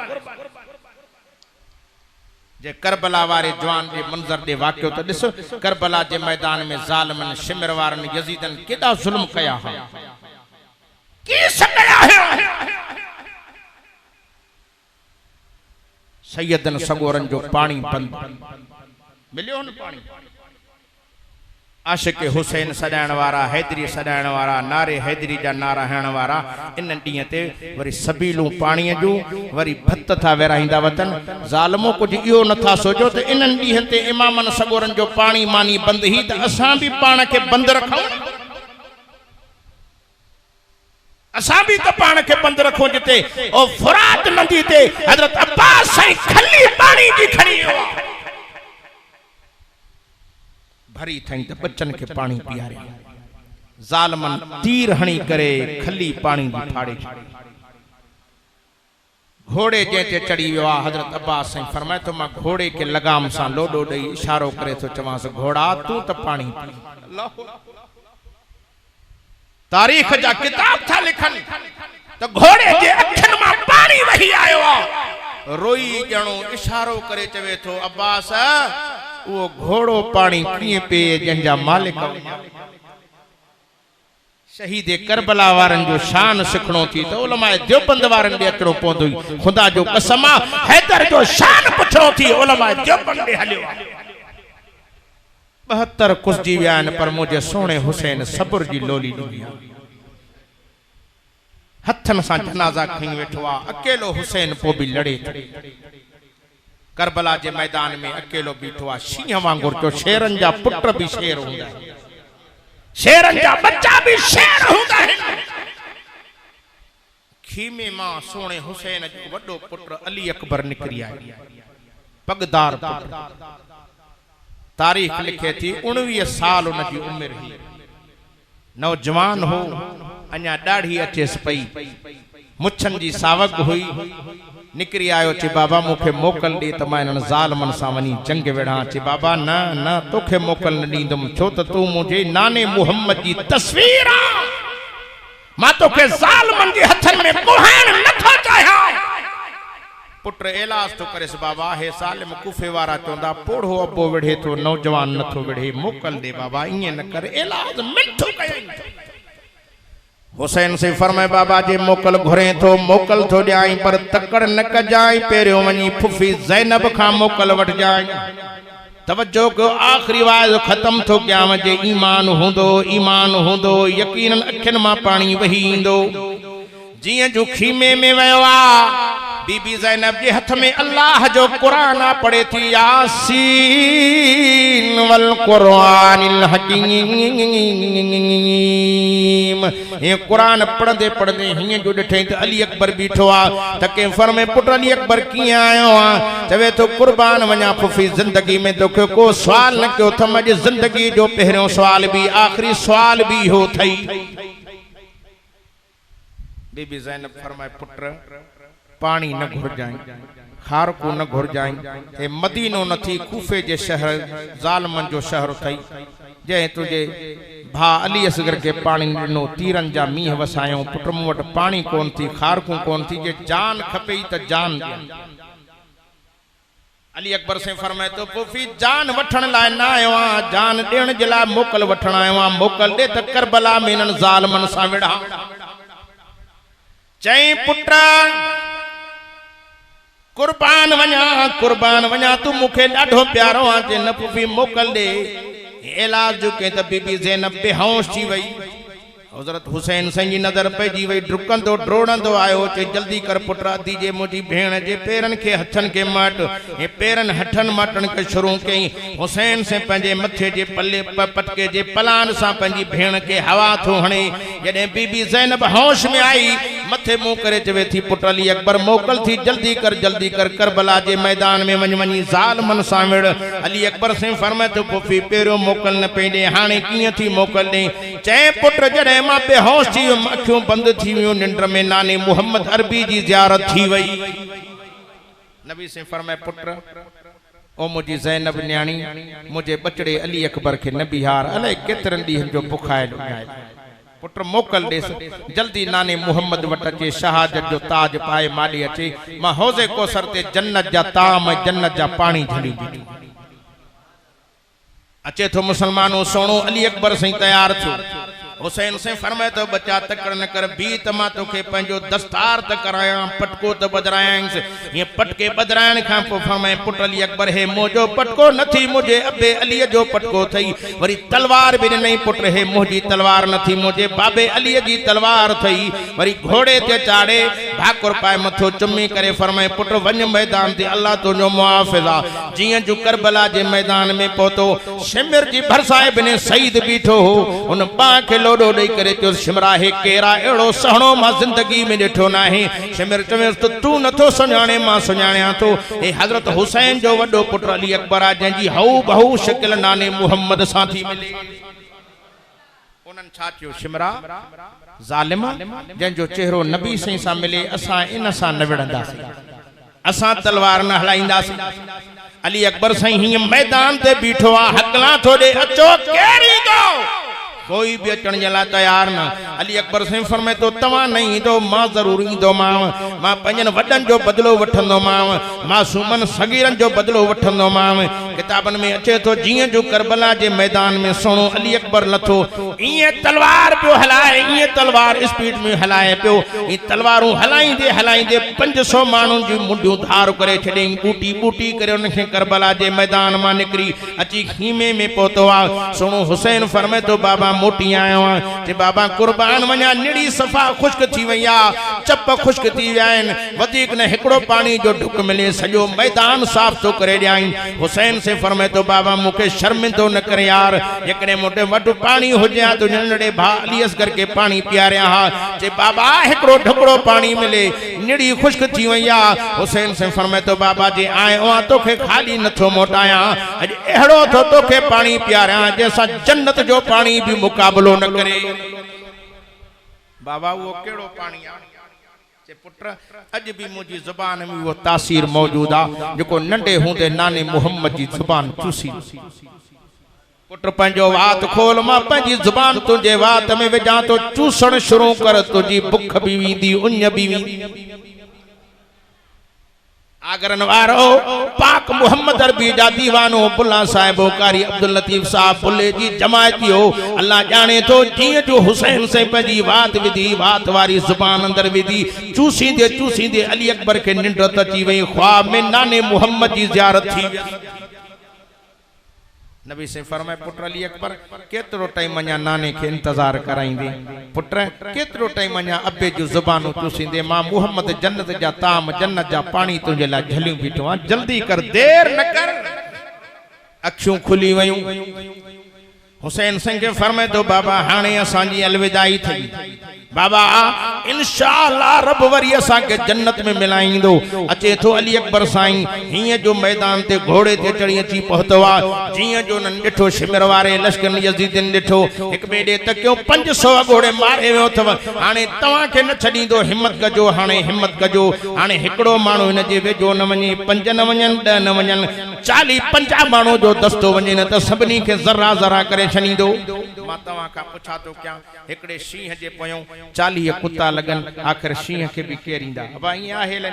जे करबला वारे जवान जे मंजर दे वाक़ियो त ॾिस, करबला जे मैदान में ज़ालिमन शिमर वारन यजीदन केॾा ज़ुल्म कया हा, की सॾया है। सैयदन सगोरन जो पानी बंद मिलियो न पानी। आशिक हुसैन सॾाइण वारा, हैदरी सॾाइण वारा, नारे हैदरी जा नारा हणण वारा इन ॾींहं ते वरी सबीलूं पाणीअ जूं वरी भत था विराईंदा वतन। ज़ालिमो कुझु इहो नथा सोचो त इन्हनि ॾींहंनि ते इमामनि सगोरन जो पाणी मानी बंदि ही त असां बि पाण खे बंदि रखूं। असां भी तो पान के बंद रखो जिते ओ फुरात नदी ते हजरत अब्बास साईं खली पानी जी खड़ी हो भरी थई त बच्चन के पानी पियारे। ज़ालिमन तीर हणी करे खली पानी दी फाड़े। घोड़े जे ते चढ़ी वियो आ। हजरत अब्बास साईं फरमाए तो मां घोड़े के लगाम सां लोडो ॾेई इशारो करे तो चवांस घोड़ा तू त पानी पी। अल्लाह तारीख जा किताब था लिखन तो घोड़े जे अखिन मां पानी वही आयो आ। रोई ॼणो इशारो करे चवे थो अब्बास वो घोड़ो पानी कीअं पिए जंहिंजा मालिक। शहीद करबला वारन जो शान सिखणो थी तो उलमाए देवबंद वारन ॾे अचणो पवंदो। खुदा जो कसम हैदर जो शान पुछणो थी उलमाए देवबंद ॾे हलियो। 72 कुसजी विया आहिनि पर मुंहिंजे सोणे हुसैन सब्र जी लोली ॾिनी। हथनि सां जनाज़ा खणी वेठो आहे। अकेलो हुसैन पोइ बि लड़े थो। करबला जे मैदान में अकेलो बीठो आहे। शींहं वांगुरु जो शेरनि जा पुट बि शेर हूंदा आहिनि, शेरनि जा बच्चा भी शेर हूंदा आहिनि। खीमे मां सोणे हुसैन जो वॾो पुट अली अकबर निकिरी आयो, पगदार पुट। तारीख लिखे थी 19 साल उन जी उम्र हुई। नौजवान हो, अञा ॾाढ़ी अचेस पई, मुछन जी सावक हुई। निकरी आयो चे बाबा मूंखे मोकल ॾे त मां इन्हनि ज़ालिमनि सां वञी जंग विढ़ा। चे बाबा न न तोखे मोकल न ॾींदुमि, छो त तूं मुंहिंजे नाने मुहम्मद जी तस्वीर आ। मां तोखे ज़ालिमनि जे हथनि में कुहाइण नथो चाहियां। पुट एलाज तो करेस बाबा हे सालिम कुफे वारा चवंदा पोढ़ो अबो विढ़े तो नौजवान नथो विढ़े, मोकल दे बाबा, ईअं न कर। एलाज मिठो कयईं। हुसैन से फरमाए बाबा जे मोकल घुरे तो मोकल थो ॾियाई पर तकड़ न कजाई, पहिरियों वञी फुफी ज़ैनब खां मोकल वठजाई। तवज्जो को आखिरी वाइदो खत्म थो कयां जे ईमान हूंदो, ईमान हूंदो यकीनन अखियुनि मां पाणी वही ईंदो। जीअं जो खीमे में वियो आ बीबी ज़ैनब जे हथ में अल्लाह जो कुरान पढ़े थी यासीन वल कुरानिल हकीम। ये कुरान पढ़दे पढ़दे हिय जो ॾिठे त अली अकबर बीठो आ त के फरमे पुट अली अकबर कीअं आयो आ चवे तो कुर्बान वञा फुफी ज़िंदगी में तोखे को सवाल न कयो थम अॼु ज़िंदगी जो पहिरियों सवाल भी आखिरी सवाल भी हो थई। बीबी ज़ैनब फरमाए पुट पानी न घुरजाई खारको न घुरजाई हे मदीनो न थी कूफे जे शहर ज़ालमन जो शहर थई जे तुझे भा अली असगर के पानी ॾिनो तीरन जा मींह वसायो पुट मूं वटि पानी कोन थी खारकू कोन थी जे जान खपे त जान ॾियनि। अली अकबर से फरमाए तो पुफी जान वठण लाइ न आयो आहियां जान ॾियण जे लाइ मोकल वठण आयो आहियां मोकल ॾे त करबला में इन्हनि ज़ालमन सां विढ़ा। चई पुट कुर्बान वञा तू मूंखे ॾाढो प्यारो आहे जे न पुफी मोकल ॾे इलाज जो के त बीबी ज़ैनब बेहोश थी वई। हज़रत हुसैन साईं जी नज़र पइजी वई डुकंदो ड्रोड़ंदो आयो चे जल्दी कर पुट दीजे मुंहिंजी भेण जे पेरनि खे हथनि खे मट हे पेरनि हथनि मटण खे शुरू कई। हुसैन से पंहिंजे मथे जे पल्ले पटके जे पलान सां पंहिंजी भेण खे हवा थो हणे। जॾहिं बीबी ज़ैनब होश में आई मथे मुंह करे चवे थी पुट अली अकबर मोकल थी जल्दी कर करबला जे मैदान में वञी ज़ालमन सां विड़। अली अकबर से फरमाए तो पुफी पहिरियों मोकल न पई ॾे हाणे कीअं थी मोकल ॾे। चए पुट जॾहिं मां बेहोश थी वियुमि अखियूं बंदि थी वियूं निंड में नाने मोहम्मद अरबी जी ज़ियारत थी वई। नबी से फरमाए पुट ओ मुंहिंजी ज़ैनब न्याणी मुंहिंजे बचड़े अली अकबर खे न बिहार अलाए केतिरनि ॾींहंनि जो बुखायल पुट मोकल ॾेस जल्दी नाने मोहम्मद वटि अचे शहादत जो ताज पाए माली अचे मां हौज़े कौसर ते जन्नत जा ताम जन्नत जा पानी झली बीठी अचे थो मुसलमानों सोणो अली अकबर से तैयार थियो। हुसैन से फरमाए तो बच्चा तकड़ न कर भी त मां तोखे पंहिंजो दस्तार त कराया पटको त बदरायांसि। ये पटके बदरायण खां पोइ फरमाए पुट अली अकबर हे मुंहिंजो पटको न थी मुंहिंजे अबे अलीअ जो पटको थई वरी तलवार बि ॾिनई पुट हे मुंहिंजी तलवार न थी मुंहिंजे बाबे अलीअ जी तलवार थई वरी घोड़े ते चाढ़े भाकुर पाए मथो चुमी करे फरमाए पुट वञ मैदान ते अल्लाह तुंहिंजो मुआफ़िज़ आ। जीअं जो करबला जे मैदान में पहुतो शिमिर जी भरसाए बिने सईद बीठो हो उन बाह खे लोडो ॾेई करे चयो शिमरा हे केरा अहिड़ो सहणो मां ज़िंदगी में ॾिठो न आहे। शिमिर चवेसि त तूं नथो सुञाणे मां सुञाणियां थो हे हज़रत हुसैन जो वॾो पुट अली अकबर आहे जंहिंजी हऊ बहू शिकिल नाने मुहम्मद सां थी मिले। उन्हनि छा चयो शिमरा ज़ालिम जंहिंजो चेहरो नबी साईं सां मिले असां इन सां न विढ़ंदासीं असां तलवार न हलाईंदासीं। अली अकबर साईं हीअं मैदान ते बीठो आहे हकलां थो ॾे अचो केरु ईंदो कोई भी अचण जे लाइ तैयार न। अली अकबर से फरमाए तो तव्हां न ईंदो मां ज़रूर ईंदोमांव मां पंहिंजनि वॾनि जो बदिलो वठंदोमांव मासूमनि सगीरनि जो बदिलो वठंदोमांव। किताबनि में अचे थो जीअं जो करबला जे मैदान में सोणो अली अकबर लथो ईअं तलवार पियो हलाए ईअं तलवार स्पीड में हलाए पियो ई तलवारूं हलाईंदे हलाईंदे 500 माण्हुनि जी मुंडियूं धार करे छॾियईं बूटी बूटी करे उनखे करबला जे मैदान मां निकिरी अची खीमे में पहुतो आहे। सोणो हुसैन फरमाए तो बाबा मोटी आयो आहियां जे बाबा कुर्बान वञा निड़ी सफ़ा खुश्क थी वई आहे चप खुश्क थी विया आहिनि वधीक न हिकिड़ो पानी जो ढुक मिले सॼो मैदान साफ़ थो करे ॾियाईं। हुसैन से फरमाए तो बाबा मूंखे शर्मिंदो न करे यार जेकॾहिं मूं वटि वॾो पाणी हुजे हा तो नंढड़े भाउ अली असगर खे पाणी पीआरिया हा जे बाबा हिकिड़ो ढुकड़ो पाणी मिले निड़ी खुश्क थी वई आहे। हुसैन से फरमाए तो बाबा जे आयो आहे तोखे खाली नथो मोटायां अॼु अहिड़ो थो तोखे पाणी पीआरियां जंहिंसां जन्नत जो पाणी भी मुकाबलो न करे। बाबा वो केड़ो पानी आ जे पुत्र अज भी मुझी जुबान में वो तासीर मौजूद आ जेको नंढे हुंदे नाने मोहम्मद जी जुबान चूसी पुत्र पंजो वात खोल मां पंजी जुबान तुझे वात में विझां तो चूसण शुरू कर तुझी भुख भी वींदी उञ भी वींदी। आगरन वारो पाक मोहम्मद अरबी जा दीवानो बुल्ला साहिब कारी अब्दुल लतीफ साहब बुल्ले जी जमायतियो अल्लाह जाने तो जीअं जो हुसैन से पंहिंजी वात विधी वात वारी जुबान अंदर विधी चूसींदे अली अकबर के निंड अची वई ख्वाब में नाने मोहम्मद जी ज़ियारत थी। नबी से फरमाए पुत्र अली अकबर केतरो टाइम अञा नाने के इंतजार कराइंदे पुत्र केतरो टाइम अञा अबे जो जुबान चूसींदे मां मोहम्मद जन्नत जा ताम जन्नत जा पानी तुझे ला झलियूं बीठो आ जल्दी कर देर न कर अखियूं खुली वयूं हुसैन सिंह के फरमाए तो बाबा हाने असांजी अलविदाई थी बाबा इंशाअल्लाह रब वरी असा के जन्नत में मिलाइंदो अचे तो अली अकबर साईं हिय जो मैदान ते घोड़े ते चढ़ी अची पहुतवा जिय जो नन डिठो शिमर वारे लश्कर यजीदिन डिठो एक बेडे तकियो 500 घोड़े मारे वियो थव हाने तवा के न छडींदो हिम्मत कजो हाने हिम्मत कजो हाने हिकड़ो माणो इन जे वेजो न वने 5 न वणन 10 न वणन 40-50 माणो जो दस्तो वने न त सभनी के जरा जरा करे छनींदो मां तवा का पुछा तो क्या एकड़े शींह जे पयो 40 कुत्ता लगन आखिर शींह के भी केरींदा अब इया हेल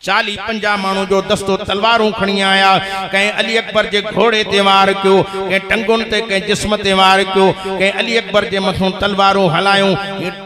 40-50 मानू जो दस्तो तलवारूं खणी आया कहीं अली अकबर जे घोड़े ते वार क्यों कहीं टंगुन ते कहीं जिस्म ते वार क्यों कहीं अली अकबर जे मथों तलवारूं हलायूं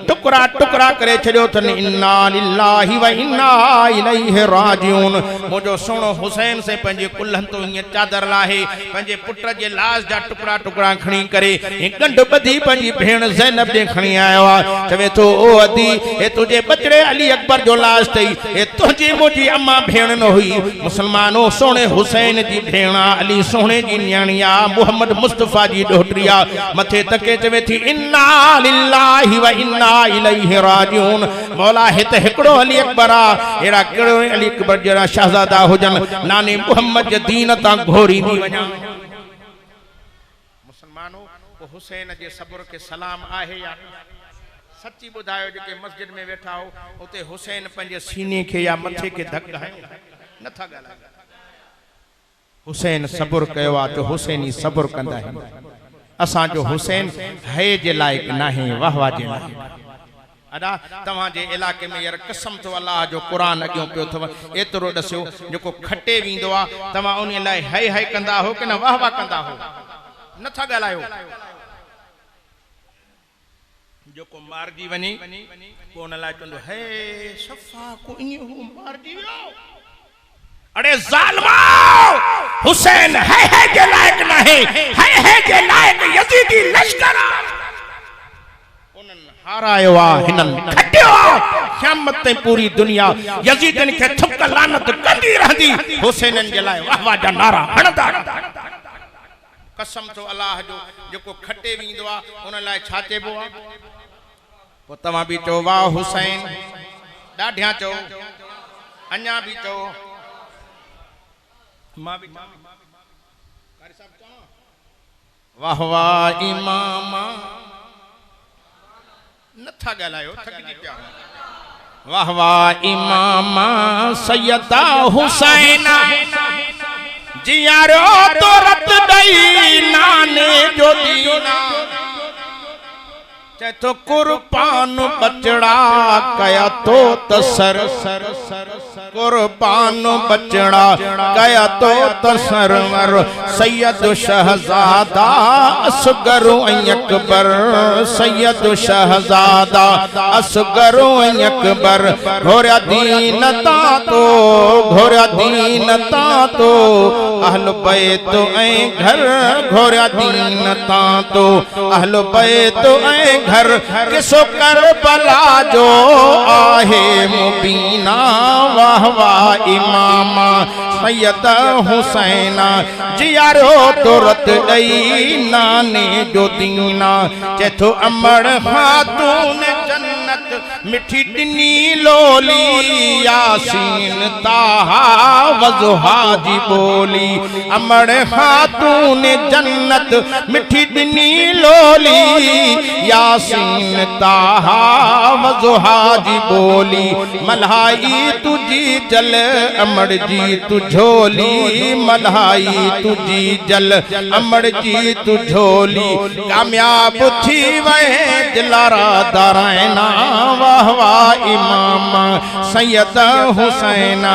टुकड़ा टुकड़ा करे छड़ियो थन इन्ना लिल्लाहि व इन्ना इलैहि राजिऊन मोजो सोनो हुसैन से पंजे कुल्हन तो ये चादर लाहे पंजे पुत्र जे लाश जा टुकड़ा टुकड़ा खणी करे एक गंढ बधी पंजी भेण ज़ैनब जे खणी आयो चवे तो ओ अदी ए तुझे बचड़े अली अकबर जो लाश थई ए तुझी मुजी अम्मा भेण न हुई मुसलमानो सोने हुसैन जी भेणा अली सोने जी न्याणिया मोहम्मद मुस्तफा जी डोहटरिया मथे तके चवे थी इन्ना लिल्लाहि व इन्ना इलैहि राजिऊन मौला हित हिकड़ो अली अकबर आ एड़ा केड़ो अली अकबर जरा शहजादा हुजन नानी मोहम्मद जे दीन ता घोरी दी वणा मुसलमानो वो हुसैन जे सब्र के सलाम आहे या सच्ची बुधायो जे मस्जिद में बैठा हो उते हुसैन पंजे सीने के या मथे के धक है न था गला हुसैन सब्र कयो तो हुसैनी सब्र कंदा है असा जो हुसैन है जे लायक नहीं वाहवा जे लायक अदा तवा जे इलाके में यार कसम तो अल्लाह जो कुरान अगियो पियो थव एतरो दस्यो जो खटे विंदो आ तवा उन लाय है कंदा हो कि न वाहवा कंदा हो न था गलायो जो को मार जी वनी को न लाय कंदो है सफा को इयो मार जी अरे जालिमा हुसैन है के लायक नहीं है के लायक यजीदी लश्कर उनन हारायो आ हिनन खटियो क़यामत ते पूरी दुनिया यजीदन के थुक लानत कंदी रहंदी हुसैनन जे लाय वाह वाह जा नारा हणदा कसम तो अल्लाह जो को खटे विंदो आ उन लाय छा चेबो आ पो तवा भी चो वाह हुसैन डाढिया चो अन्या भी चो मां भी वाह वाह इमामा नथा गलायो थकजी पिया वाह वाह इमामा सैयदा हुसैना जियारो तो रत दई नाने जो दीना चाहे तो कुर्बान बचड़ा कया तो तसर कुर्बान बचड़ा कया तो तसरवर सैयद शहजादा असगर अकबर सैयद शहजादा असगर अकबर घोरा दीन ता तो अहल बैत ऐ घर घोरा दीन ता तो अहल बैत ऐ घर किसो करबला जो आहे मुबीना वाह वाह इमामा सैयद हुसैना जियारो तुरत दई नाने जो दीना चेथो अमर खातून जन्नत मिठी दिनी लोली यासीन ताहा वजुहा जी बोली अमर खातून जन्नत मिठी दिनी लोली यासीन ताहा वजुहा जी बोली मल्हाई तुझी जल अमर जी तू झोली मल्हाई तुझी जल अमर जी तू झोली कामयाब थी वह दिलारा दारायना वाह वाह इमामा सैयद हुसैना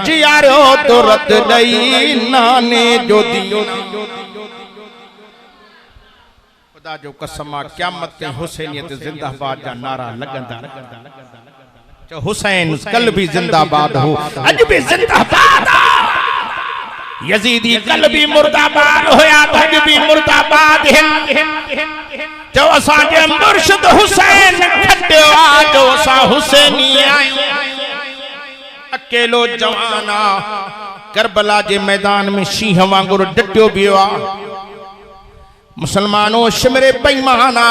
जियारो तुरत दई नाने जो दियो खुदा जो कसम क़यामत ते हुसैनियत जिंदाबाद जा नारा लगंदा जो हुसैन कल भी जिंदाबाद हो आज भी जिंदाबाद यजीदी कल भी मुर्दाबाद होया धज भी मुर्दाबाद जो असा जे मुर्शिद हुसैन खटियो आ जो असा हुसैनी आयो अकेलो जवाना करबला जे मैदान में शींह वांगुर डटियो बियो आ मुसलमानो शिमरे बेईमाना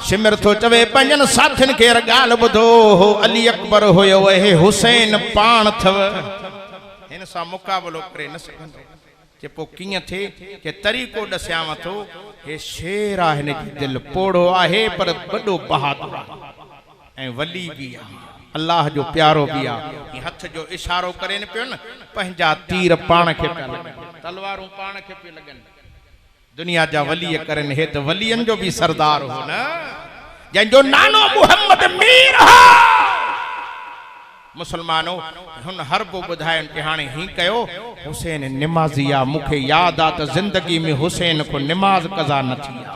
शिमर तो चवे पंजन साथिन के गाल बुधो हो अली अकबर होयो हे हुसैन पाण थव इन सा मुकाबलो करे न सकंदो जे पो किय थे के तरीको दस्याव थो हे शेर आ हिन जी दिल पोड़ो आहे पर बड़ो बहादुर ए वली भी आ अल्लाह जो प्यारो भी आ हथ जो इशारो करे न पियो न पंजा तीर पाण के तलवारूं पाण के पे लगन दुनिया जा वली करन हे तो वलियन जो भी सरदार हो न जंजो नानो मोहम्मद मीर हा मुसलमानो हुन हरबो बुधायन के हाने ही कयो हुसैन नमाजिया मुखे याद आ त जिंदगी में हुसैन को नमाज कजा न थिया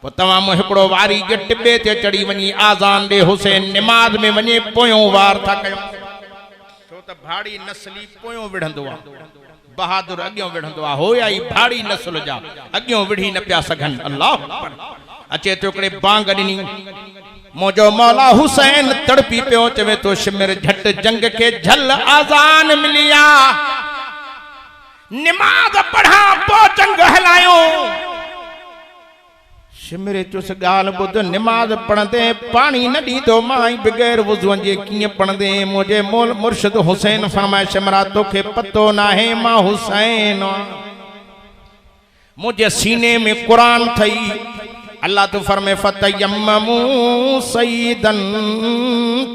पो तवा मो हिकड़ो वारी जे टिबे ते चढ़ी वनी आजान दे हुसैन नमाज में वने पोयो वार था कयो तो त भाड़ी नस्ली पोयो विढ़ंदो आ बहादुर अगियो विढ़ंदो आ होया ई भाड़ी नस्ल जा अगियो विढ़ी न पिया सघन अल्लाह अचे तो कड़े बांग दिनी मोजो मौला हुसैन तड़पी पियो चवे तो शिमिर झट जंग के झल आजान मिलिया नमाज पढ़ा पो जंग हलायो शिमिर चुस गाल बुध नमाज पढ़ंदे पानी न दीदो माई बगैर वुज़ू जे किए पढ़ंदे मुझे मोल मुर्शिद हुसैन फरमाए शिमरा तोखे पतो ना है मां हुसैन मुझे सीने में कुरान थई अल्लाह तो फरमे फतयम्ममू सईदन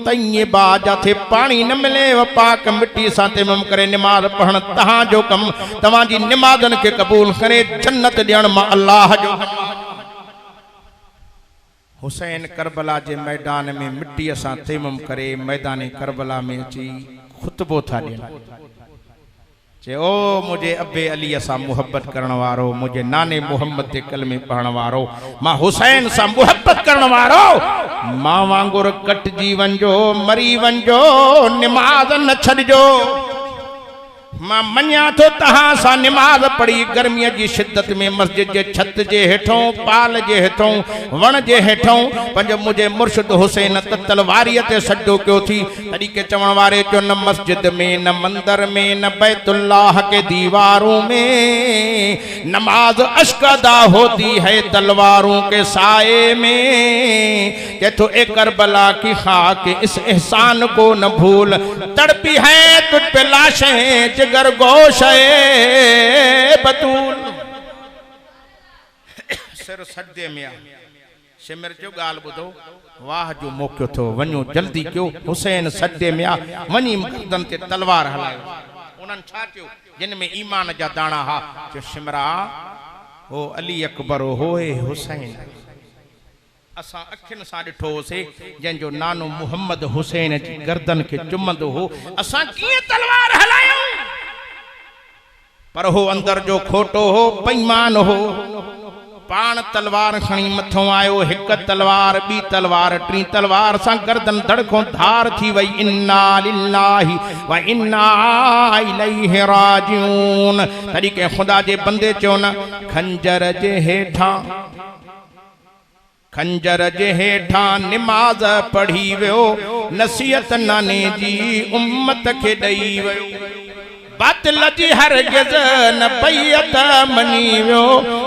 तय्यबा जाथे पानी न मिले व पाक मिट्टी सा तयम्मुम करे नमाज पढ़न तहां जो कम तवां जी नमाजन के कबूल करे जन्नत ॾियण मां अल्लाह जो हुसैन करबला जे मैदान में मिट्टी सा तयम्मुम करे मैदान करबला में अची खुतबो था ॾियन चे ओ मुझे अब्बे अली सा मोहब्बत करण वारो मुझे नाने मोहम्मद ते कलमे पढ़ण वारो मां हुसैन सा मोहब्बत करण वारो मां वांगुर कटजी वंजो मरी वंजो नमाज न छड़जो मां मन्या तो तहां सा नमाज पढ़ी गर्मी की शिद्दत में मस्जिद के छत जे हेठों पाल जे हेठों वण जे हेठों पंज मुझे मुर्शिद हुसैन तलवारी ते सड्डो क्यों थी तड़ी के चवण वारे जो न मस्जिद में न मंदिर में न बैतुल्लाह के दीवारों में नमाज अशकदा होती है तलवारों के साए में के तो एक करबला की खाक इस एहसान को न भूल तड़पी है तुझ पे लाशें जिगर गोश बतूल सिर सदे में शिमिर जो गाल बुधो वाह जो मौको थो वनो जल्दी क्यों हुसैन सदे में वनी गर्दन ते तलवार हलायो उनन छा क्यों जिन में ईमान जा दाना हा जो शिमरा हो अली अकबर होए हुसैन असा अखिन सा डिठो से जंजो नानो मोहम्मद हुसैन जी गर्दन के चुमंदो हो असा किए तलवार हलायो पर हो अंदर जो खोटो हो बेईमान हो पान तलवार खणी मथों आयो एक तलवार बी तलवार टी तलवार सा गर्दन धड़कों धार थी वई इन्ना लिल्लाहि व इन्ना इलैहि राजिऊन तरीके खुदा जे बंदे चो न खंजर जे हेठा खंजर जे हेठा नमाज पढ़ी वो नसीहत नाने जी उम्मत के दई वो बातिल जी हरगिज़ न बैयत मनी वो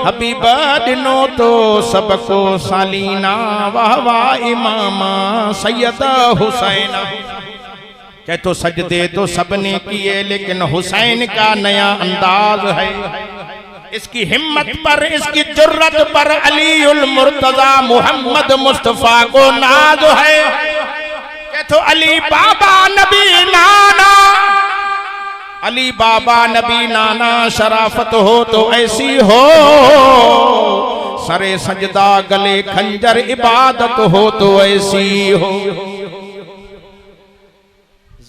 हबीब दिनो तो सबको सालीना वाह वाह इमामा सैयद हुसैन कह तो सजदे तो सबने किए लेकिन हुसैन का नया अंदाज है इसकी हिम्मत पर इसकी जुर्रत पर अली उल मुर्तजा मोहम्मद मुस्तफा को नाज है के तो अली बाबा नबी नाना अली बाबा नबी नाना शराफत हो तो ऐसी हो सरे सजदा गले खंजर इबादत हो तो ऐसी हो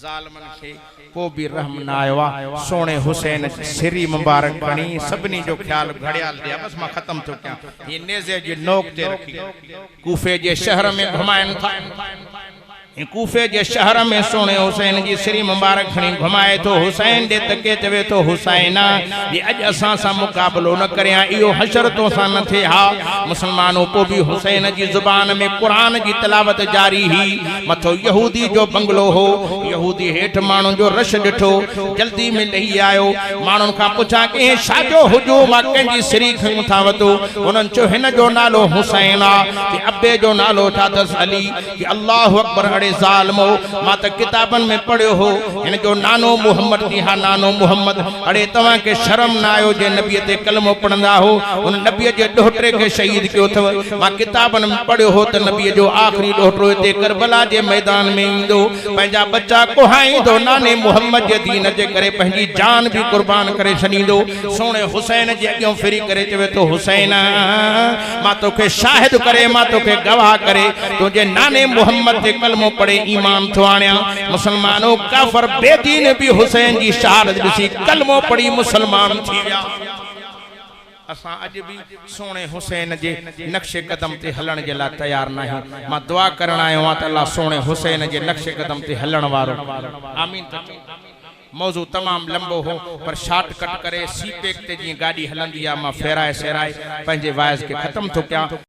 जालमन के को भी रहम ना आया सोने हुसैन सिरी मुबारक बनी सबनी जो ख्याल घड़ियाल दिया बस मां खत्म तो क्या ये नेज़े जी नोक ते रखी कूफे जे शहर में घुमायन था कूफे जे शहर में सोने हुसैन जी श्री मुबारक खणी घुमाए तो हुसैन दे तके चवे तो हुसैना ये अज असा सा मुकाबलो न करया इयो हशर तो सा न थे हा मुसलमानों को भी हुसैन जी जुबान में कुरान जी तिलावत जारी ही मथो यहूदी जो बंगलो हो यहूदी हेठ मानू जो रश डिठो जल्दी में लही आयो मानन का पूछा के साजो हुजूम के जी श्री खण था वतो उनन चो हिन जो नालो हुसैना के अब्बे जो नालो था दस अली कि अल्लाह अकबर अड़े ज़ालिमो मां त किताबन में पढ़ियो हो इन जो नानो मोहम्मद जी हा नानो मोहम्मद अड़े तवा के शर्म ना आयो जे नबी ते कलमो पढ़ंदा हो उन नबी जे डोहटरे के शहीद कियो थव मां किताबन में पढ़ियो हो त नबी जो आखिरी डोहटरो ते करबला जे मैदान में इंदो पंजा बच्चा कोहाईंदो नाने मोहम्मद जे दीन जे करे पंजी जान भी कुर्बान करे छडींदो सोने हुसैन जे अगियो फिरी करे चवे तो हुसैन मां तोखे शाहिद करे मां तोखे गवाह करे तुझे नाने मोहम्मद ते कलमो पढ़े ईमान थो आणिया मुसलमानों काफर बेदीन भी हुसैन जी शहादत ॾिसी कलमो पढ़ी मुसलमान थी विया असा अज भी सोने हुसैन जे नक्शे कदम ते हलण जे ला तैयार नहीं मां दुआ करण आयो हां त अल्लाह सोने हुसैन जे नक्शे कदम ते हलण वारो आमीन मौजू तमाम लंबो हो पर शॉर्टकट करे सीपेक ते जी गाड़ी हलंदी आ मां फेराए सेराए पंहिंजे वाइस के खत्म थो कयां।